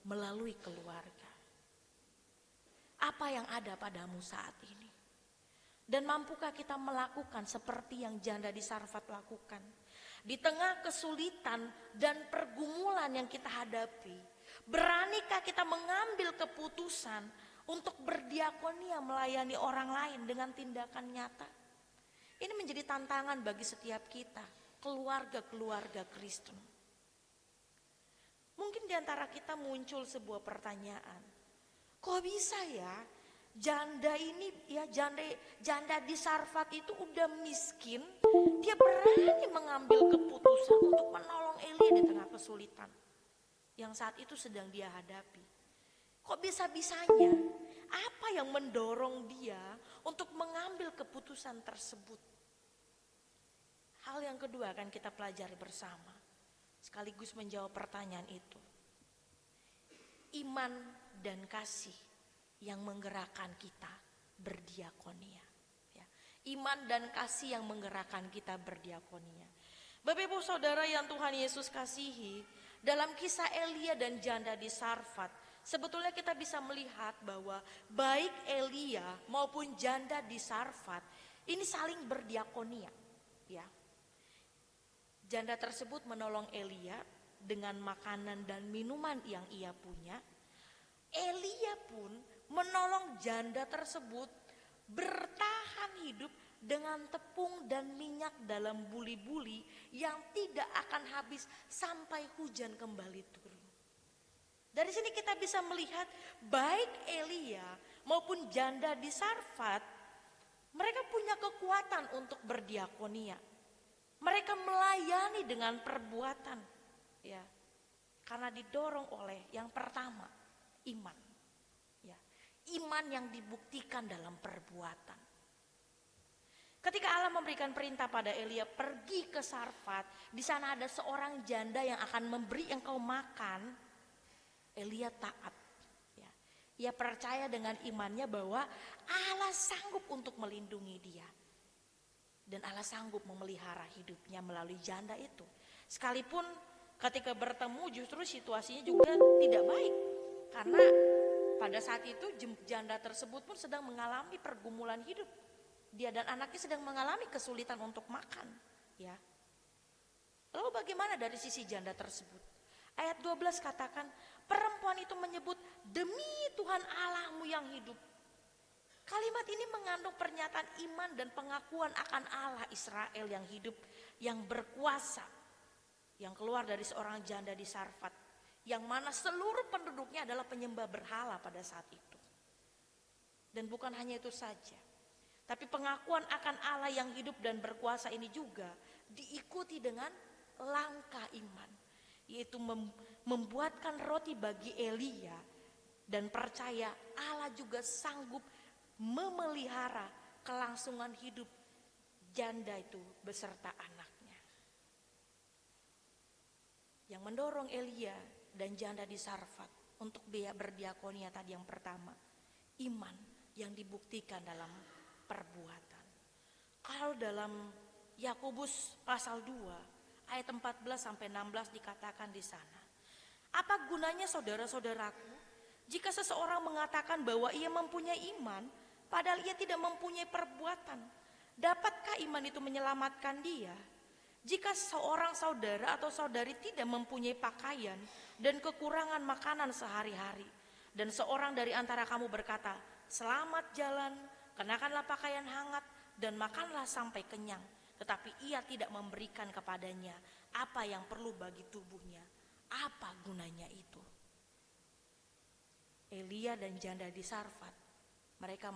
melalui keluarga. Apa yang ada padamu saat ini? Dan mampukah kita melakukan seperti yang janda di Sarfat lakukan? Di tengah kesulitan dan pergumulan yang kita hadapi, beranikah kita mengambil keputusan untuk berdiakonia melayani orang lain dengan tindakan nyata? Ini menjadi tantangan bagi setiap kita, keluarga-keluarga Kristen. Mungkin di antara kita muncul sebuah pertanyaan, kok bisa ya janda ini ya janda di Sarfat itu udah miskin, dia berani mengambil keputusan untuk menolong Elia di tengah kesulitan yang saat itu sedang dia hadapi. Kok bisa-bisanya? Apa yang mendorong dia untuk mengambil keputusan tersebut? Hal yang kedua akan kita pelajari bersama, sekaligus menjawab pertanyaan itu. Iman dan kasih yang menggerakkan kita berdiakonia. Ya. Iman dan kasih yang menggerakkan kita berdiakonia. Bapak Ibu Saudara yang Tuhan Yesus kasihi, dalam kisah Elia dan janda di Sarfat, sebetulnya kita bisa melihat bahwa baik Elia maupun janda di Sarfat ini saling berdiakonia. Ya. Janda tersebut menolong Elia dengan makanan dan minuman yang ia punya. Elia pun menolong janda tersebut bertahan hidup dengan tepung dan minyak dalam buli-buli yang tidak akan habis sampai hujan kembali turun. Dari sini kita bisa melihat baik Elia maupun janda di Sarfat, mereka punya kekuatan untuk berdiakonia. Mereka melayani dengan perbuatan, ya, karena didorong oleh yang pertama, iman. Iman yang dibuktikan dalam perbuatan. Ketika Allah memberikan perintah pada Elia pergi ke Sarfat, di sana ada seorang janda yang akan memberi engkau makan. Elia taat. Ya. Ia percaya dengan imannya bahwa Allah sanggup untuk melindungi dia. Dan Allah sanggup memelihara hidupnya melalui janda itu. Sekalipun ketika bertemu justru situasinya juga tidak baik. Karena pada saat itu janda tersebut pun sedang mengalami pergumulan hidup. Dia dan anaknya sedang mengalami kesulitan untuk makan. Ya. Lalu bagaimana dari sisi janda tersebut? Ayat 12 katakan, perempuan itu menyebut, demi Tuhan Allahmu yang hidup. Kalimat ini mengandung pernyataan iman dan pengakuan akan Allah Israel yang hidup, yang berkuasa, yang keluar dari seorang janda di Sarfat, yang mana seluruh penduduknya adalah penyembah berhala pada saat itu. Dan bukan hanya itu saja, tapi pengakuan akan Allah yang hidup dan berkuasa ini juga diikuti dengan langkah iman, yaitu membuatkan roti bagi Elia dan percaya Allah juga sanggup memelihara kelangsungan hidup janda itu beserta anaknya. Yang mendorong Elia dan janda di Sarfat untuk berdiakonia tadi yang pertama, iman yang dibuktikan dalam perbuatan. Kalau dalam Yakobus pasal 2 ayat 14 sampai 16 dikatakan di sana, apa gunanya saudara-saudaraku jika seseorang mengatakan bahwa ia mempunyai iman padahal ia tidak mempunyai perbuatan? Dapatkah iman itu menyelamatkan dia? Jika seorang saudara atau saudari tidak mempunyai pakaian dan kekurangan makanan sehari-hari, dan seorang dari antara kamu berkata, selamat jalan, kenakanlah pakaian hangat dan makanlah sampai kenyang, tetapi ia tidak memberikan kepadanya apa yang perlu bagi tubuhnya, apa gunanya itu? Elia dan janda di Sarfat, mereka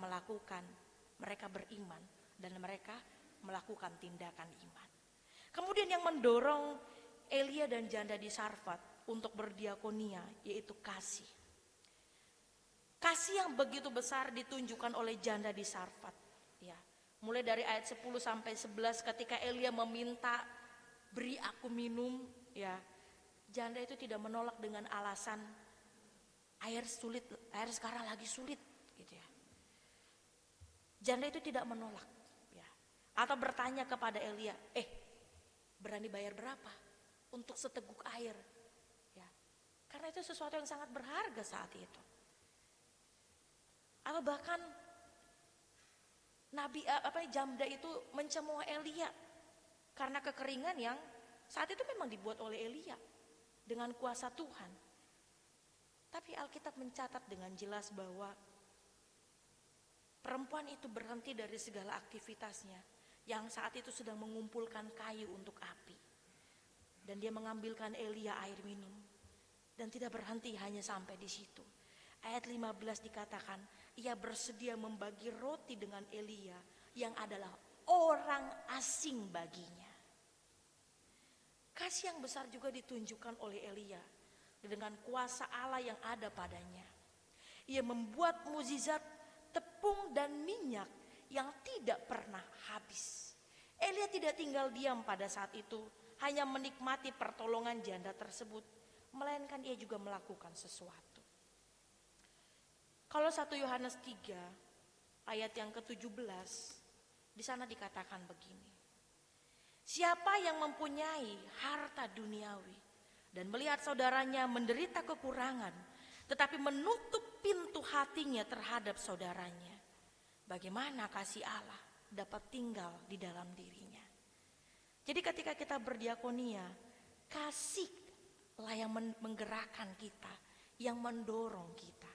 beriman dan mereka melakukan tindakan iman. Kemudian yang mendorong Elia dan janda di Sarfat untuk berdiakonia yaitu kasih. Kasih yang begitu besar ditunjukkan oleh janda di Sarfat. Ya, mulai dari ayat 10 sampai 11 ketika Elia meminta beri aku minum, ya, janda itu tidak menolak dengan alasan air sekarang lagi sulit, gitu ya. Janda itu tidak menolak, ya, atau bertanya kepada Elia, berani bayar berapa? untuk seteguk air, ya. Karena itu sesuatu yang sangat berharga saat itu. Atau bahkan Jamda itu mencemooh Elia karena kekeringan yang saat itu memang dibuat oleh Elia dengan kuasa Tuhan. Tapi Alkitab mencatat dengan jelas bahwa perempuan itu berhenti dari segala aktivitasnya yang saat itu sedang mengumpulkan kayu untuk api. Dan dia mengambilkan Elia air minum. Dan tidak berhenti hanya sampai di situ. Ayat 15 dikatakan, ia bersedia membagi roti dengan Elia yang adalah orang asing baginya. Kasih yang besar juga ditunjukkan oleh Elia dengan kuasa Allah yang ada padanya. Ia membuat mukjizat tepung dan minyak yang tidak pernah habis. Elia tidak tinggal diam pada saat itu, hanya menikmati pertolongan janda tersebut, melainkan ia juga melakukan sesuatu. Kalau 1 Yohanes 3 ayat yang ke-17, di sana dikatakan begini. Siapa yang mempunyai harta duniawi dan melihat saudaranya menderita kekurangan, tetapi menutup pintu hatinya terhadap saudaranya, bagaimana kasih Allah dapat tinggal di dalam dirinya? Jadi ketika kita berdiakonia, kasihlah yang menggerakkan kita, yang mendorong kita.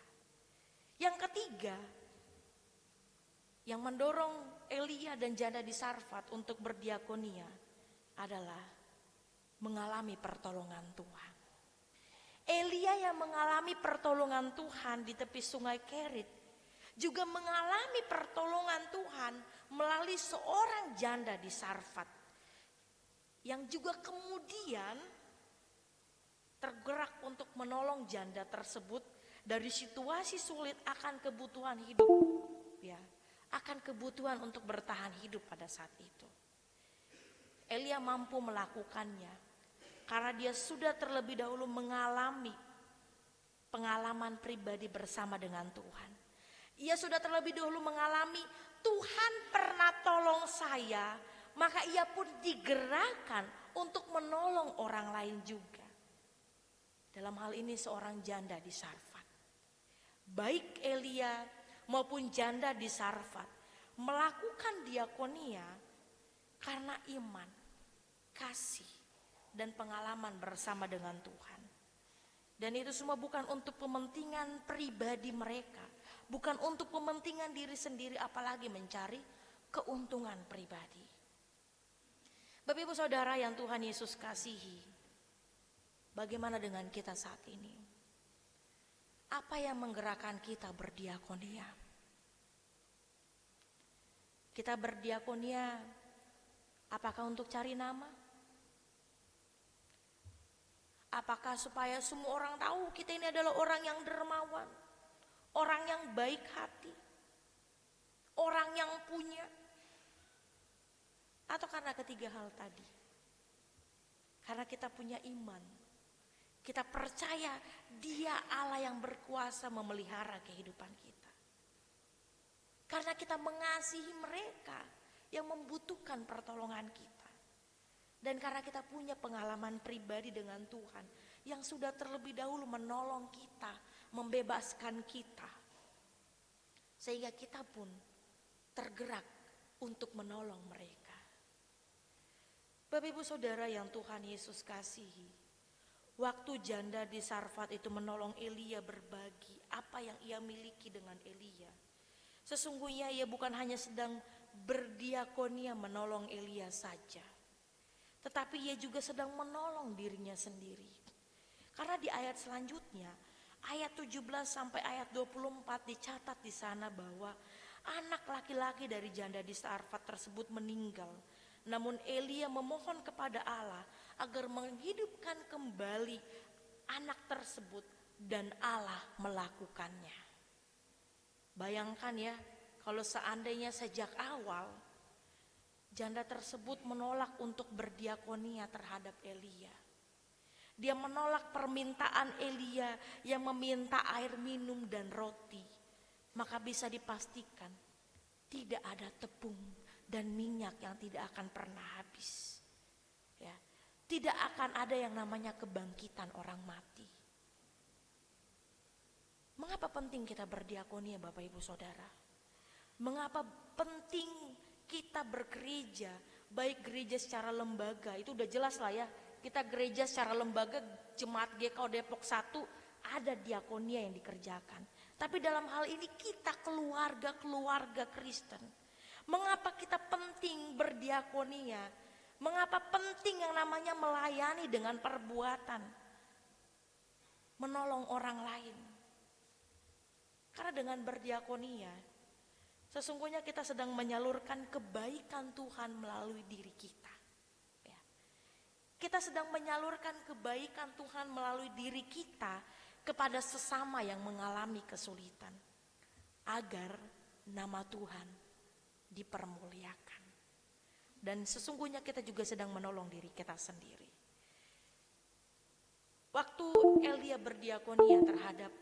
Yang ketiga, yang mendorong Elia dan janda di Sarfat untuk berdiakonia adalah mengalami pertolongan Tuhan. Elia yang mengalami pertolongan Tuhan di tepi sungai Kerit juga mengalami pertolongan Tuhan melalui seorang janda di Sarfat yang juga kemudian tergerak untuk menolong janda tersebut dari situasi sulit akan kebutuhan hidup, ya, akan kebutuhan untuk bertahan hidup pada saat itu. Elia mampu melakukannya karena dia sudah terlebih dahulu mengalami pengalaman pribadi bersama dengan Tuhan. Ia sudah terlebih dahulu mengalami Tuhan pernah tolong saya, maka ia pun digerakkan untuk menolong orang lain juga. Dalam hal ini seorang janda di Sarfat. Baik Elia maupun janda di Sarfat melakukan diakonia karena iman, kasih, dan pengalaman bersama dengan Tuhan. Dan itu semua bukan untuk kepentingan pribadi mereka, bukan untuk kepentingan diri sendiri, apalagi mencari keuntungan pribadi. Bapak Ibu Saudara yang Tuhan Yesus kasihi, bagaimana dengan kita saat ini? Apa yang menggerakkan kita berdiakonia? Kita berdiakonia apakah untuk cari nama? Apakah supaya semua orang tahu kita ini adalah orang yang dermawan, orang yang baik hati, orang yang punya? Atau karena ketiga hal tadi? Karena kita punya iman. Kita percaya Dia Allah yang berkuasa memelihara kehidupan kita. Karena kita mengasihi mereka yang membutuhkan pertolongan kita. Dan karena kita punya pengalaman pribadi dengan Tuhan yang sudah terlebih dahulu menolong kita, membebaskan kita. Sehingga kita pun tergerak untuk menolong mereka. Bapak Ibu Saudara yang Tuhan Yesus kasihi, waktu janda di Sarfat itu menolong Elia berbagi apa yang ia miliki dengan Elia, sesungguhnya ia bukan hanya sedang berdiakonia menolong Elia saja, tetapi ia juga sedang menolong dirinya sendiri. Karena di ayat selanjutnya, ayat 17 sampai ayat 24 dicatat di sana bahwa anak laki-laki dari janda di Sarfat tersebut meninggal. Namun Elia memohon kepada Allah agar menghidupkan kembali anak tersebut dan Allah melakukannya. Bayangkan ya, kalau seandainya sejak awal janda tersebut menolak untuk berdiakonia terhadap Elia. Dia menolak permintaan Elia yang meminta air minum dan roti. Maka bisa dipastikan tidak ada tepung dan minyak yang tidak akan pernah habis. Ya, tidak akan ada yang namanya kebangkitan orang mati. Mengapa penting kita berdiakonia Bapak Ibu Saudara? Mengapa penting kita bergereja, baik gereja secara lembaga, itu udah jelas lah ya. Kita gereja secara lembaga, Jemaat GKO Depok 1 ada diakonia yang dikerjakan. Tapi dalam hal ini kita keluarga Kristen. Mengapa kita penting berdiakonia? Mengapa penting yang namanya melayani dengan perbuatan? Menolong orang lain. Karena dengan berdiakonia, sesungguhnya kita sedang menyalurkan kebaikan Tuhan melalui diri kita. Ya. Kita sedang menyalurkan kebaikan Tuhan melalui diri kita kepada sesama yang mengalami kesulitan. Agar nama Tuhan dipermuliakan. Dan sesungguhnya kita juga sedang menolong diri kita sendiri. Waktu Elia berdiakonia terhadap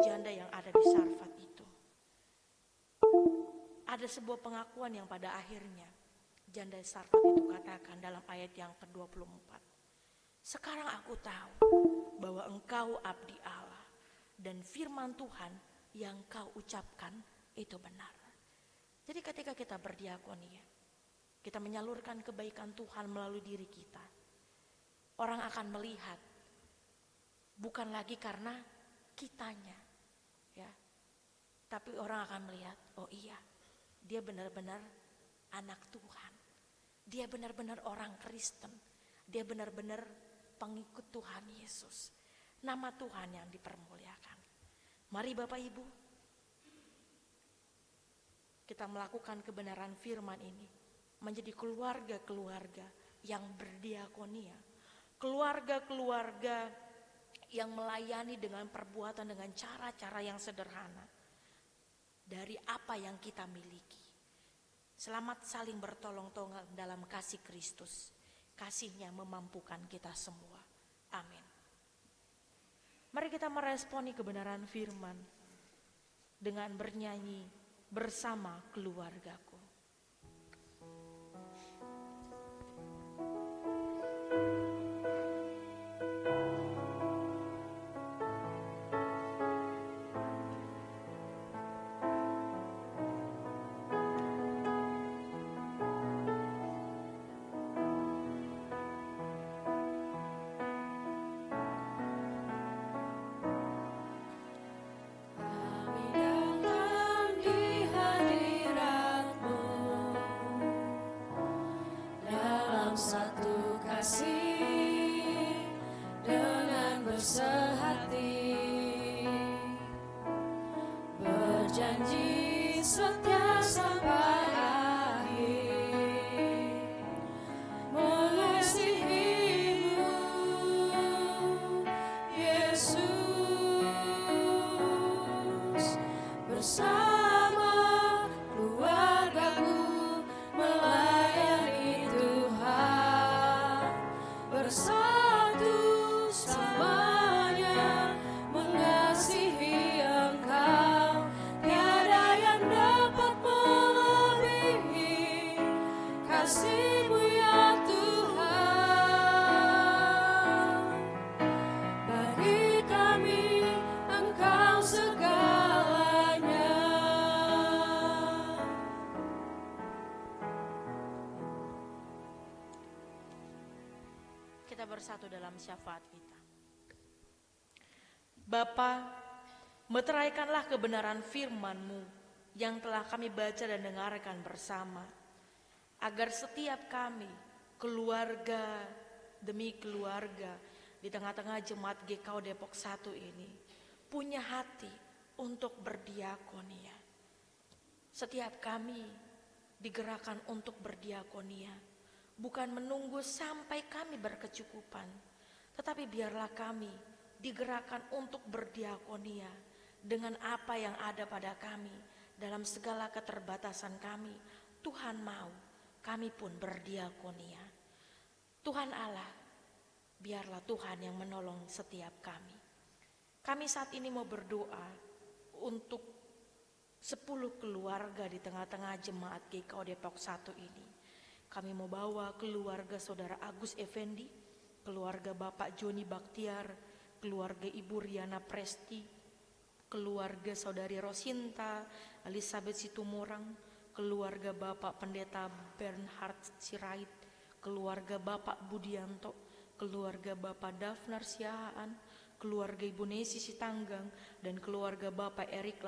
janda yang ada di Sarfat itu, ada sebuah pengakuan yang pada akhirnya janda Sarfat itu katakan dalam ayat yang ke-24. Sekarang aku tahu bahwa engkau abdi Allah dan firman Tuhan yang kau ucapkan itu benar. Jadi ketika kita berdiakonia, kita menyalurkan kebaikan Tuhan melalui diri kita. Orang akan melihat bukan lagi karena kitanya, ya, tapi orang akan melihat, oh iya, dia benar-benar anak Tuhan, dia benar-benar orang Kristen, dia benar-benar pengikut Tuhan Yesus. Nama Tuhan yang dipermuliakan. Mari Bapak Ibu, kita melakukan kebenaran firman ini menjadi keluarga-keluarga yang berdiakonia, keluarga-keluarga yang melayani dengan perbuatan, dengan cara-cara yang sederhana dari apa yang kita miliki. Selamat saling bertolong-tolong dalam kasih Kristus. Kasih-Nya memampukan kita semua. Amin. Mari kita meresponi kebenaran firman dengan bernyanyi bersama keluargaku. Satu kasih dengan bersehati, berjanji setia sampai akhir, mengasihimu Yesus, bersama keluargaku melayani Tuhan, bersatu selamanya mengasihi Engkau. Tiada yang dapat melebihi kasih-Mu ya Tuhan. Bagi kami Engkau segalanya. Kita bersatu dalam syafaat kita. Bapa, meteraikanlah kebenaran firman-Mu yang telah kami baca dan dengarkan bersama, agar setiap kami, keluarga demi keluarga, di tengah-tengah Jemaat GKO Depok 1 ini, punya hati untuk berdiakonia. Setiap kami digerakkan untuk berdiakonia, bukan menunggu sampai kami berkecukupan, tetapi biarlah kami digerakkan untuk berdiakonia dengan apa yang ada pada kami dalam segala keterbatasan kami. Tuhan mau kami pun berdiakonia. Tuhan Allah, biarlah Tuhan yang menolong setiap kami. Kami saat ini mau berdoa untuk 10 keluarga di tengah-tengah Jemaat GKO Depok 1 ini. Kami mau bawa keluarga Saudara Agus Effendi, keluarga Bapak Joni Baktiar, keluarga Ibu Riana Presti, keluarga Saudari Rosinta Elizabeth Situmorang, keluarga Bapak Pendeta Bernhard Sirait, keluarga Bapak Budianto, keluarga Bapak Dafnar Siahaan, keluarga Ibu Nesi Sitanggang, dan keluarga Bapak Erik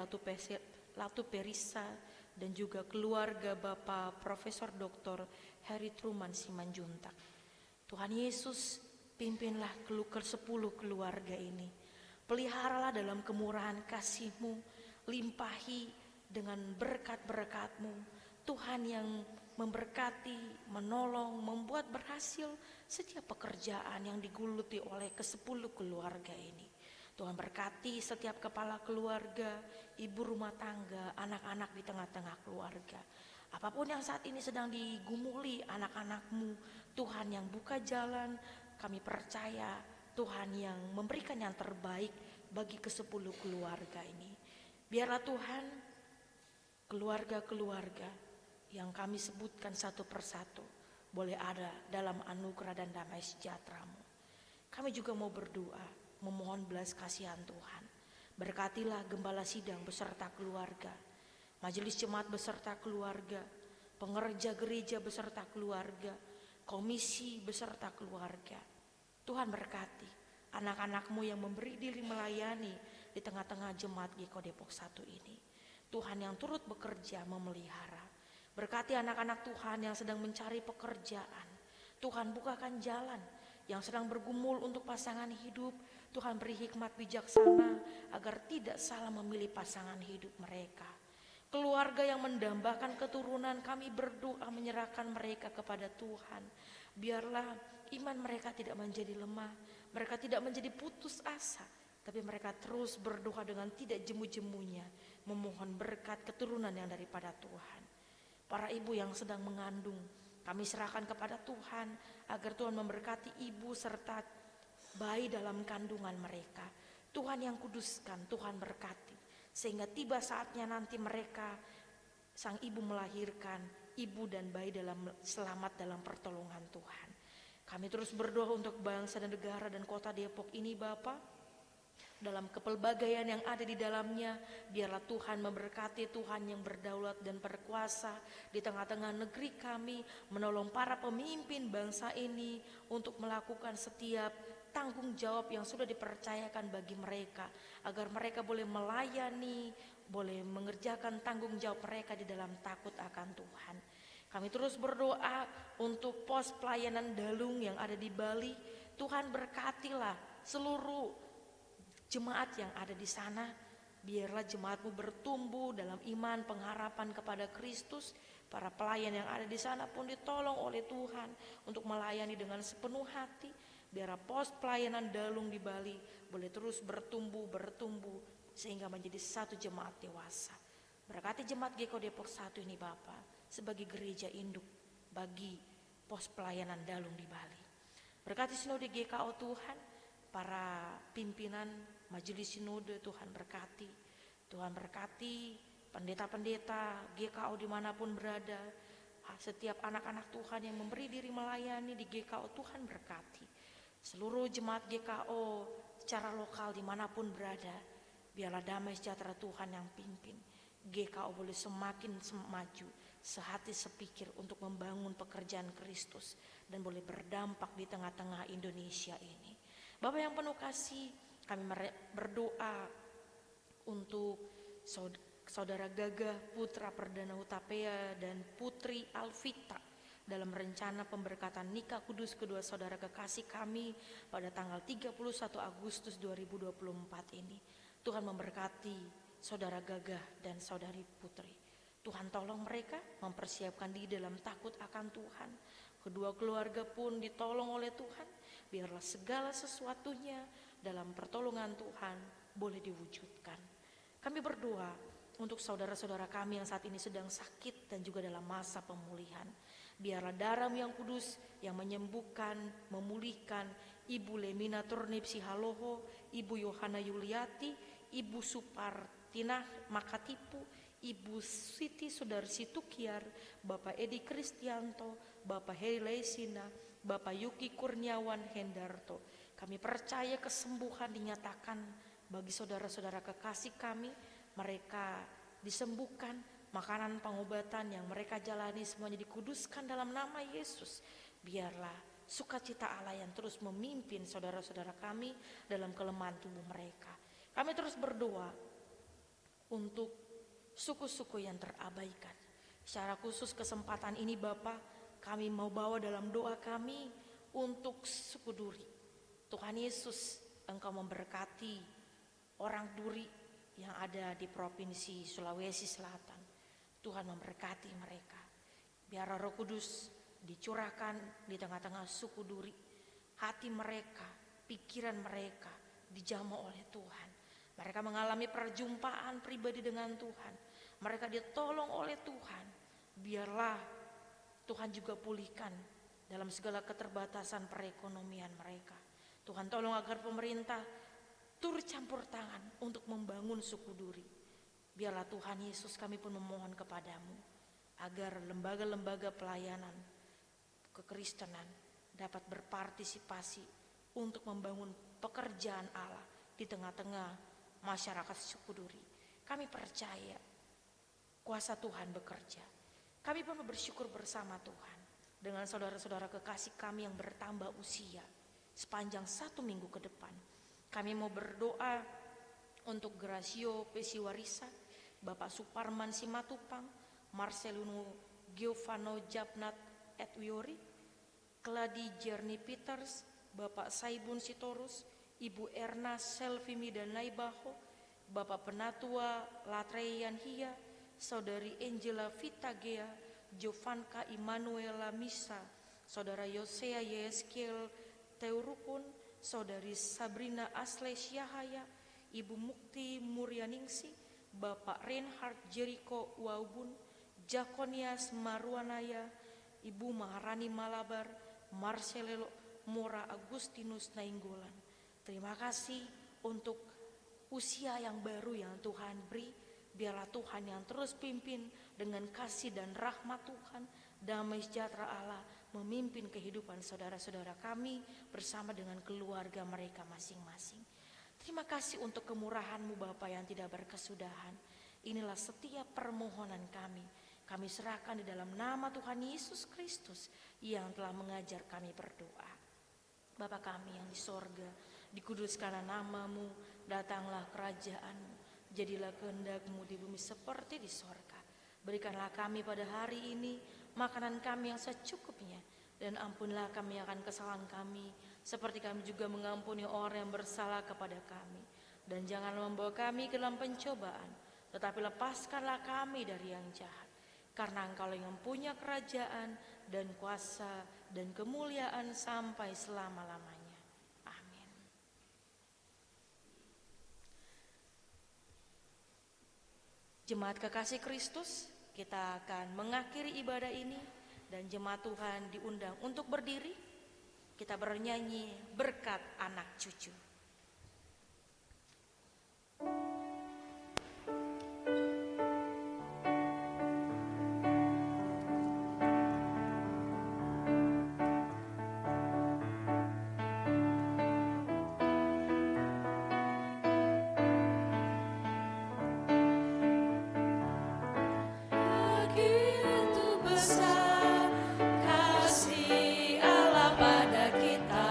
Latuperisa, dan juga keluarga Bapak Profesor Dr. Harry Truman Simanjuntak. Tuhan Yesus, pimpinlah ke-10 keluarga ini. Peliharalah dalam kemurahan kasih-Mu, limpahi dengan berkat-berkat-Mu. Tuhan yang memberkati, menolong, membuat berhasil setiap pekerjaan yang digeluti oleh ke-10 keluarga ini. Tuhan berkati setiap kepala keluarga, ibu rumah tangga, anak-anak di tengah-tengah keluarga. Apapun yang saat ini sedang digumuli anak-anak-Mu, Tuhan yang buka jalan, kami percaya Tuhan yang memberikan yang terbaik bagi ke-10 keluarga ini. Biarlah Tuhan, keluarga-keluarga yang kami sebutkan satu persatu boleh ada dalam anugerah dan damai sejahtera-Mu. Kami juga mau berdoa, memohon belas kasihan Tuhan. Berkatilah gembala sidang beserta keluarga, majelis jemaat beserta keluarga, pengerja gereja beserta keluarga, komisi beserta keluarga. Tuhan berkati anak-anak-Mu yang memberi diri melayani di tengah-tengah jemaat GKO Depok 1 ini. Tuhan yang turut bekerja memelihara. Berkati anak-anak Tuhan yang sedang mencari pekerjaan. Tuhan bukakan jalan. Yang sedang bergumul untuk pasangan hidup, Tuhan beri hikmat bijaksana agar tidak salah memilih pasangan hidup mereka. Keluarga yang mendambakan keturunan, kami berdoa menyerahkan mereka kepada Tuhan. Biarlah iman mereka tidak menjadi lemah, mereka tidak menjadi putus asa, tapi mereka terus berdoa dengan tidak jemu-jemunya, memohon berkat keturunan yang daripada Tuhan. Para ibu yang sedang mengandung, kami serahkan kepada Tuhan agar Tuhan memberkati ibu serta bayi dalam kandungan mereka. Tuhan yang kuduskan, Tuhan berkati. Sehingga tiba saatnya nanti mereka, sang ibu melahirkan, ibu dan bayi dalam selamat dalam pertolongan Tuhan. Kami terus berdoa untuk bangsa dan negara dan kota Depok ini Bapa. Dalam kepelbagaian yang ada di dalamnya, biarlah Tuhan memberkati, Tuhan yang berdaulat dan berkuasa di tengah-tengah negeri kami, menolong para pemimpin bangsa ini untuk melakukan setiap tanggung jawab yang sudah dipercayakan bagi mereka, agar mereka boleh melayani, boleh mengerjakan tanggung jawab mereka di dalam takut akan Tuhan. Kami terus berdoa untuk pos pelayanan Dalung yang ada di Bali. Tuhan berkatilah seluruh jemaat yang ada di sana. Biarlah jemaat-Mu bertumbuh dalam iman, pengharapan kepada Kristus. Para pelayan yang ada di sana pun ditolong oleh Tuhan untuk melayani dengan sepenuh hati. Biarlah pos pelayanan Dalung di Bali boleh terus bertumbuh sehingga menjadi satu jemaat dewasa. Berkati jemaat GKO Depok 1 ini Bapa, sebagai gereja induk bagi pos pelayanan Dalung di Bali. Berkati sinode GKO Tuhan, para pimpinan majelis sinode Tuhan berkati. Tuhan berkati pendeta-pendeta GKO dimanapun berada. Setiap anak-anak Tuhan yang memberi diri melayani di GKO Tuhan berkati. Seluruh jemaat GKO secara lokal dimanapun berada, biarlah damai sejahtera Tuhan yang pimpin. GKO boleh semakin maju, sehati sepikir untuk membangun pekerjaan Kristus dan boleh berdampak di tengah-tengah Indonesia ini. Bapak yang penuh kasih, kami berdoa untuk Saudara Gagah Putra Perdana Hutapea dan Putri Alvita dalam rencana pemberkatan nikah kudus kedua saudara kekasih kami pada tanggal 31 Agustus 2024 ini. Tuhan memberkati Saudara Gagah dan Saudari Putri. Tuhan tolong mereka mempersiapkan diri dalam takut akan Tuhan. Kedua keluarga pun ditolong oleh Tuhan. Biarlah segala sesuatunya dalam pertolongan Tuhan boleh diwujudkan. Kami berdoa untuk saudara-saudara kami yang saat ini sedang sakit dan juga dalam masa pemulihan. Biarlah darah-Mu yang kudus yang menyembuhkan, memulihkan Ibu Lemina Turnip Sihaloho, Ibu Yohana Yuliati, Ibu Supartina Makatipu, Ibu Siti Sudarsi Tukiar, Bapak Edi Kristianto, Bapak Heri Leisina, Bapak Yuki Kurniawan Hendarto. Kami percaya kesembuhan dinyatakan bagi saudara-saudara kekasih kami. Mereka disembuhkan, makanan pengobatan yang mereka jalani semuanya dikuduskan dalam nama Yesus. Biarlah sukacita Allah yang terus memimpin saudara-saudara kami dalam kelemahan tubuh mereka. Kami terus berdoa untuk suku-suku yang terabaikan. Secara khusus kesempatan ini Bapa, kami mau bawa dalam doa kami untuk suku Duri. Tuhan Yesus, Engkau memberkati orang Duri yang ada di Provinsi Sulawesi Selatan. Tuhan memberkati mereka. Biar Roh Kudus dicurahkan di tengah-tengah suku Duri. Hati mereka, pikiran mereka dijamah oleh Tuhan. Mereka mengalami perjumpaan pribadi dengan Tuhan. Mereka ditolong oleh Tuhan. Biarlah Tuhan juga pulihkan dalam segala keterbatasan perekonomian mereka. Tuhan tolong agar pemerintah turut campur tangan untuk membangun suku Duri. Biarlah Tuhan Yesus, kami pun memohon kepadamu agar lembaga-lembaga pelayanan kekristenan dapat berpartisipasi untuk membangun pekerjaan Allah di tengah-tengah masyarakat suku Duri. Kami percaya kuasa Tuhan bekerja. Kami pun bersyukur bersama Tuhan dengan saudara-saudara kekasih kami yang bertambah usia sepanjang 1 minggu ke depan. Kami mau berdoa untuk Gracio Pesiwarisa, Bapak Suparman Simatupang, Marcelino Giovanno Japnat Edwiori, Kladi Jerni Peters, Bapak Saibun Sitorus, Ibu Erna Selvimi dan Naibaho, Bapak Penatua Latreyan Hia, Saudari Angela Vitagea, Jovanka Immanuela Misa, Saudara Yosea Yeskiel Teurupun, Saudari Sabrina Asles Yahaya, Ibu Mukti Muryaningsi, Bapak Reinhard Jericho Waubun, Jakonias Marwanaya, Ibu Maharani Malabar, Marcelelo Mora Agustinus Nainggolan. Terima kasih untuk usia yang baru yang Tuhan beri. Biarlah Tuhan yang terus pimpin dengan kasih dan rahmat Tuhan, damai sejahtera Allah memimpin kehidupan saudara-saudara kami bersama dengan keluarga mereka masing-masing. Terima kasih untuk kemurahan-Mu Bapa yang tidak berkesudahan. Inilah setiap permohonan kami. Kami serahkan di dalam nama Tuhan Yesus Kristus yang telah mengajar kami berdoa. Bapa kami yang di sorga, dikuduskanlah nama-Mu, datanglah kerajaan-Mu, jadilah kehendak-Mu di bumi seperti di sorga. Berikanlah kami pada hari ini makanan kami yang secukupnya, dan ampunilah kami akan kesalahan kami, seperti kami juga mengampuni orang yang bersalah kepada kami. Dan janganlah membawa kami ke dalam pencobaan, tetapi lepaskanlah kami dari yang jahat. Karena Engkau yang punya kerajaan dan kuasa dan kemuliaan sampai selama-lamanya. Amin. Jemaat kekasih Kristus, kita akan mengakhiri ibadah ini dan jemaat Tuhan diundang untuk berdiri. Kita bernyanyi berkat anak cucu. Kasih Allah pada kita,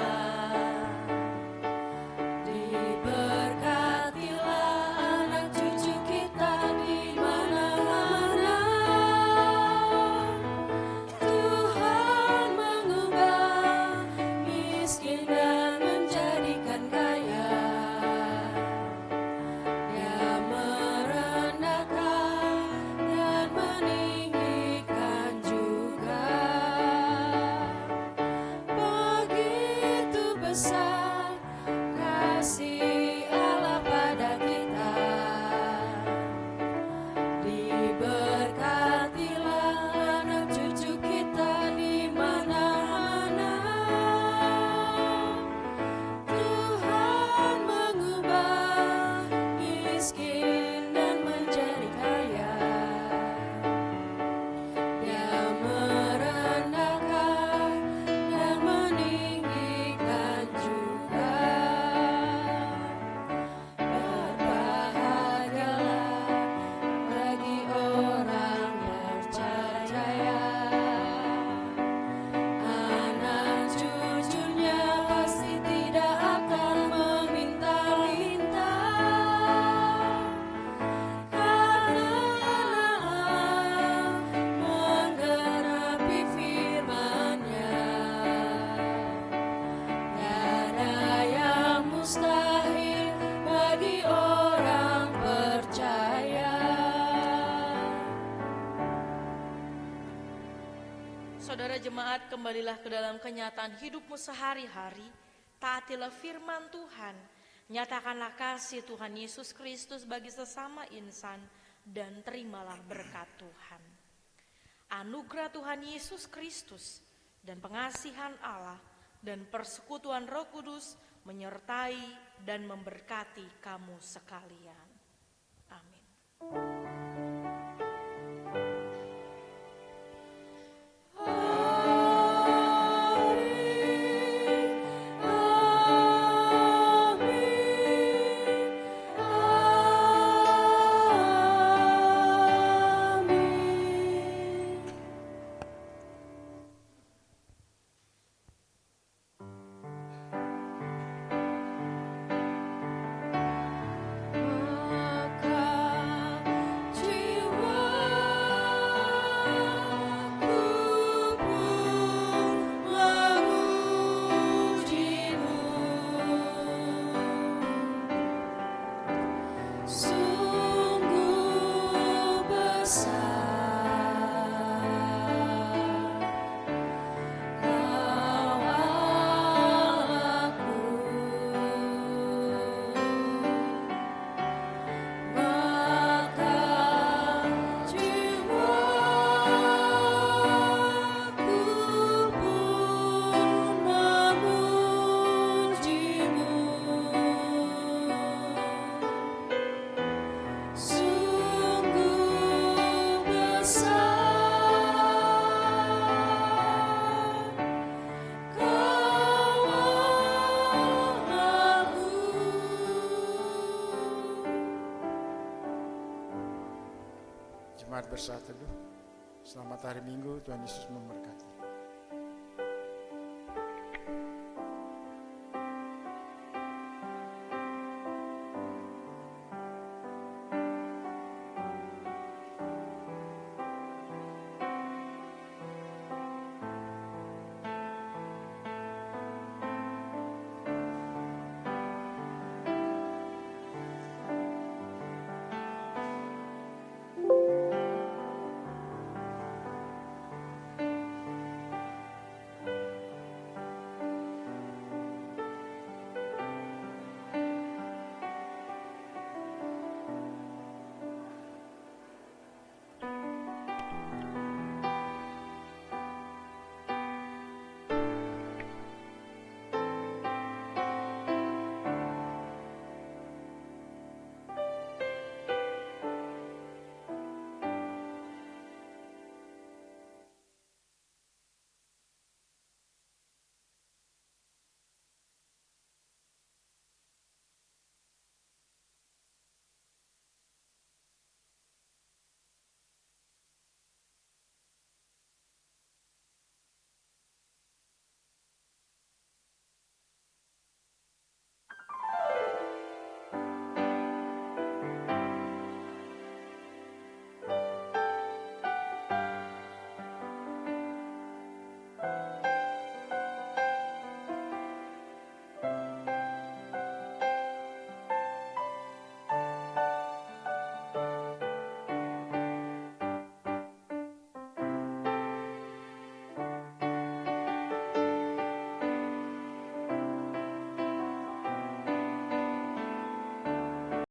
jemaat, kembalilah ke dalam kenyataan hidupmu sehari-hari. Taatilah firman Tuhan. Nyatakanlah kasih Tuhan Yesus Kristus bagi sesama insan. Dan terimalah berkat Tuhan. Anugerah Tuhan Yesus Kristus dan pengasihan Allah dan persekutuan Roh Kudus menyertai dan memberkati kamu sekalian. Amin. Jemaat bersatu dulu. Selamat hari Minggu, Tuhan Yesus memberkati.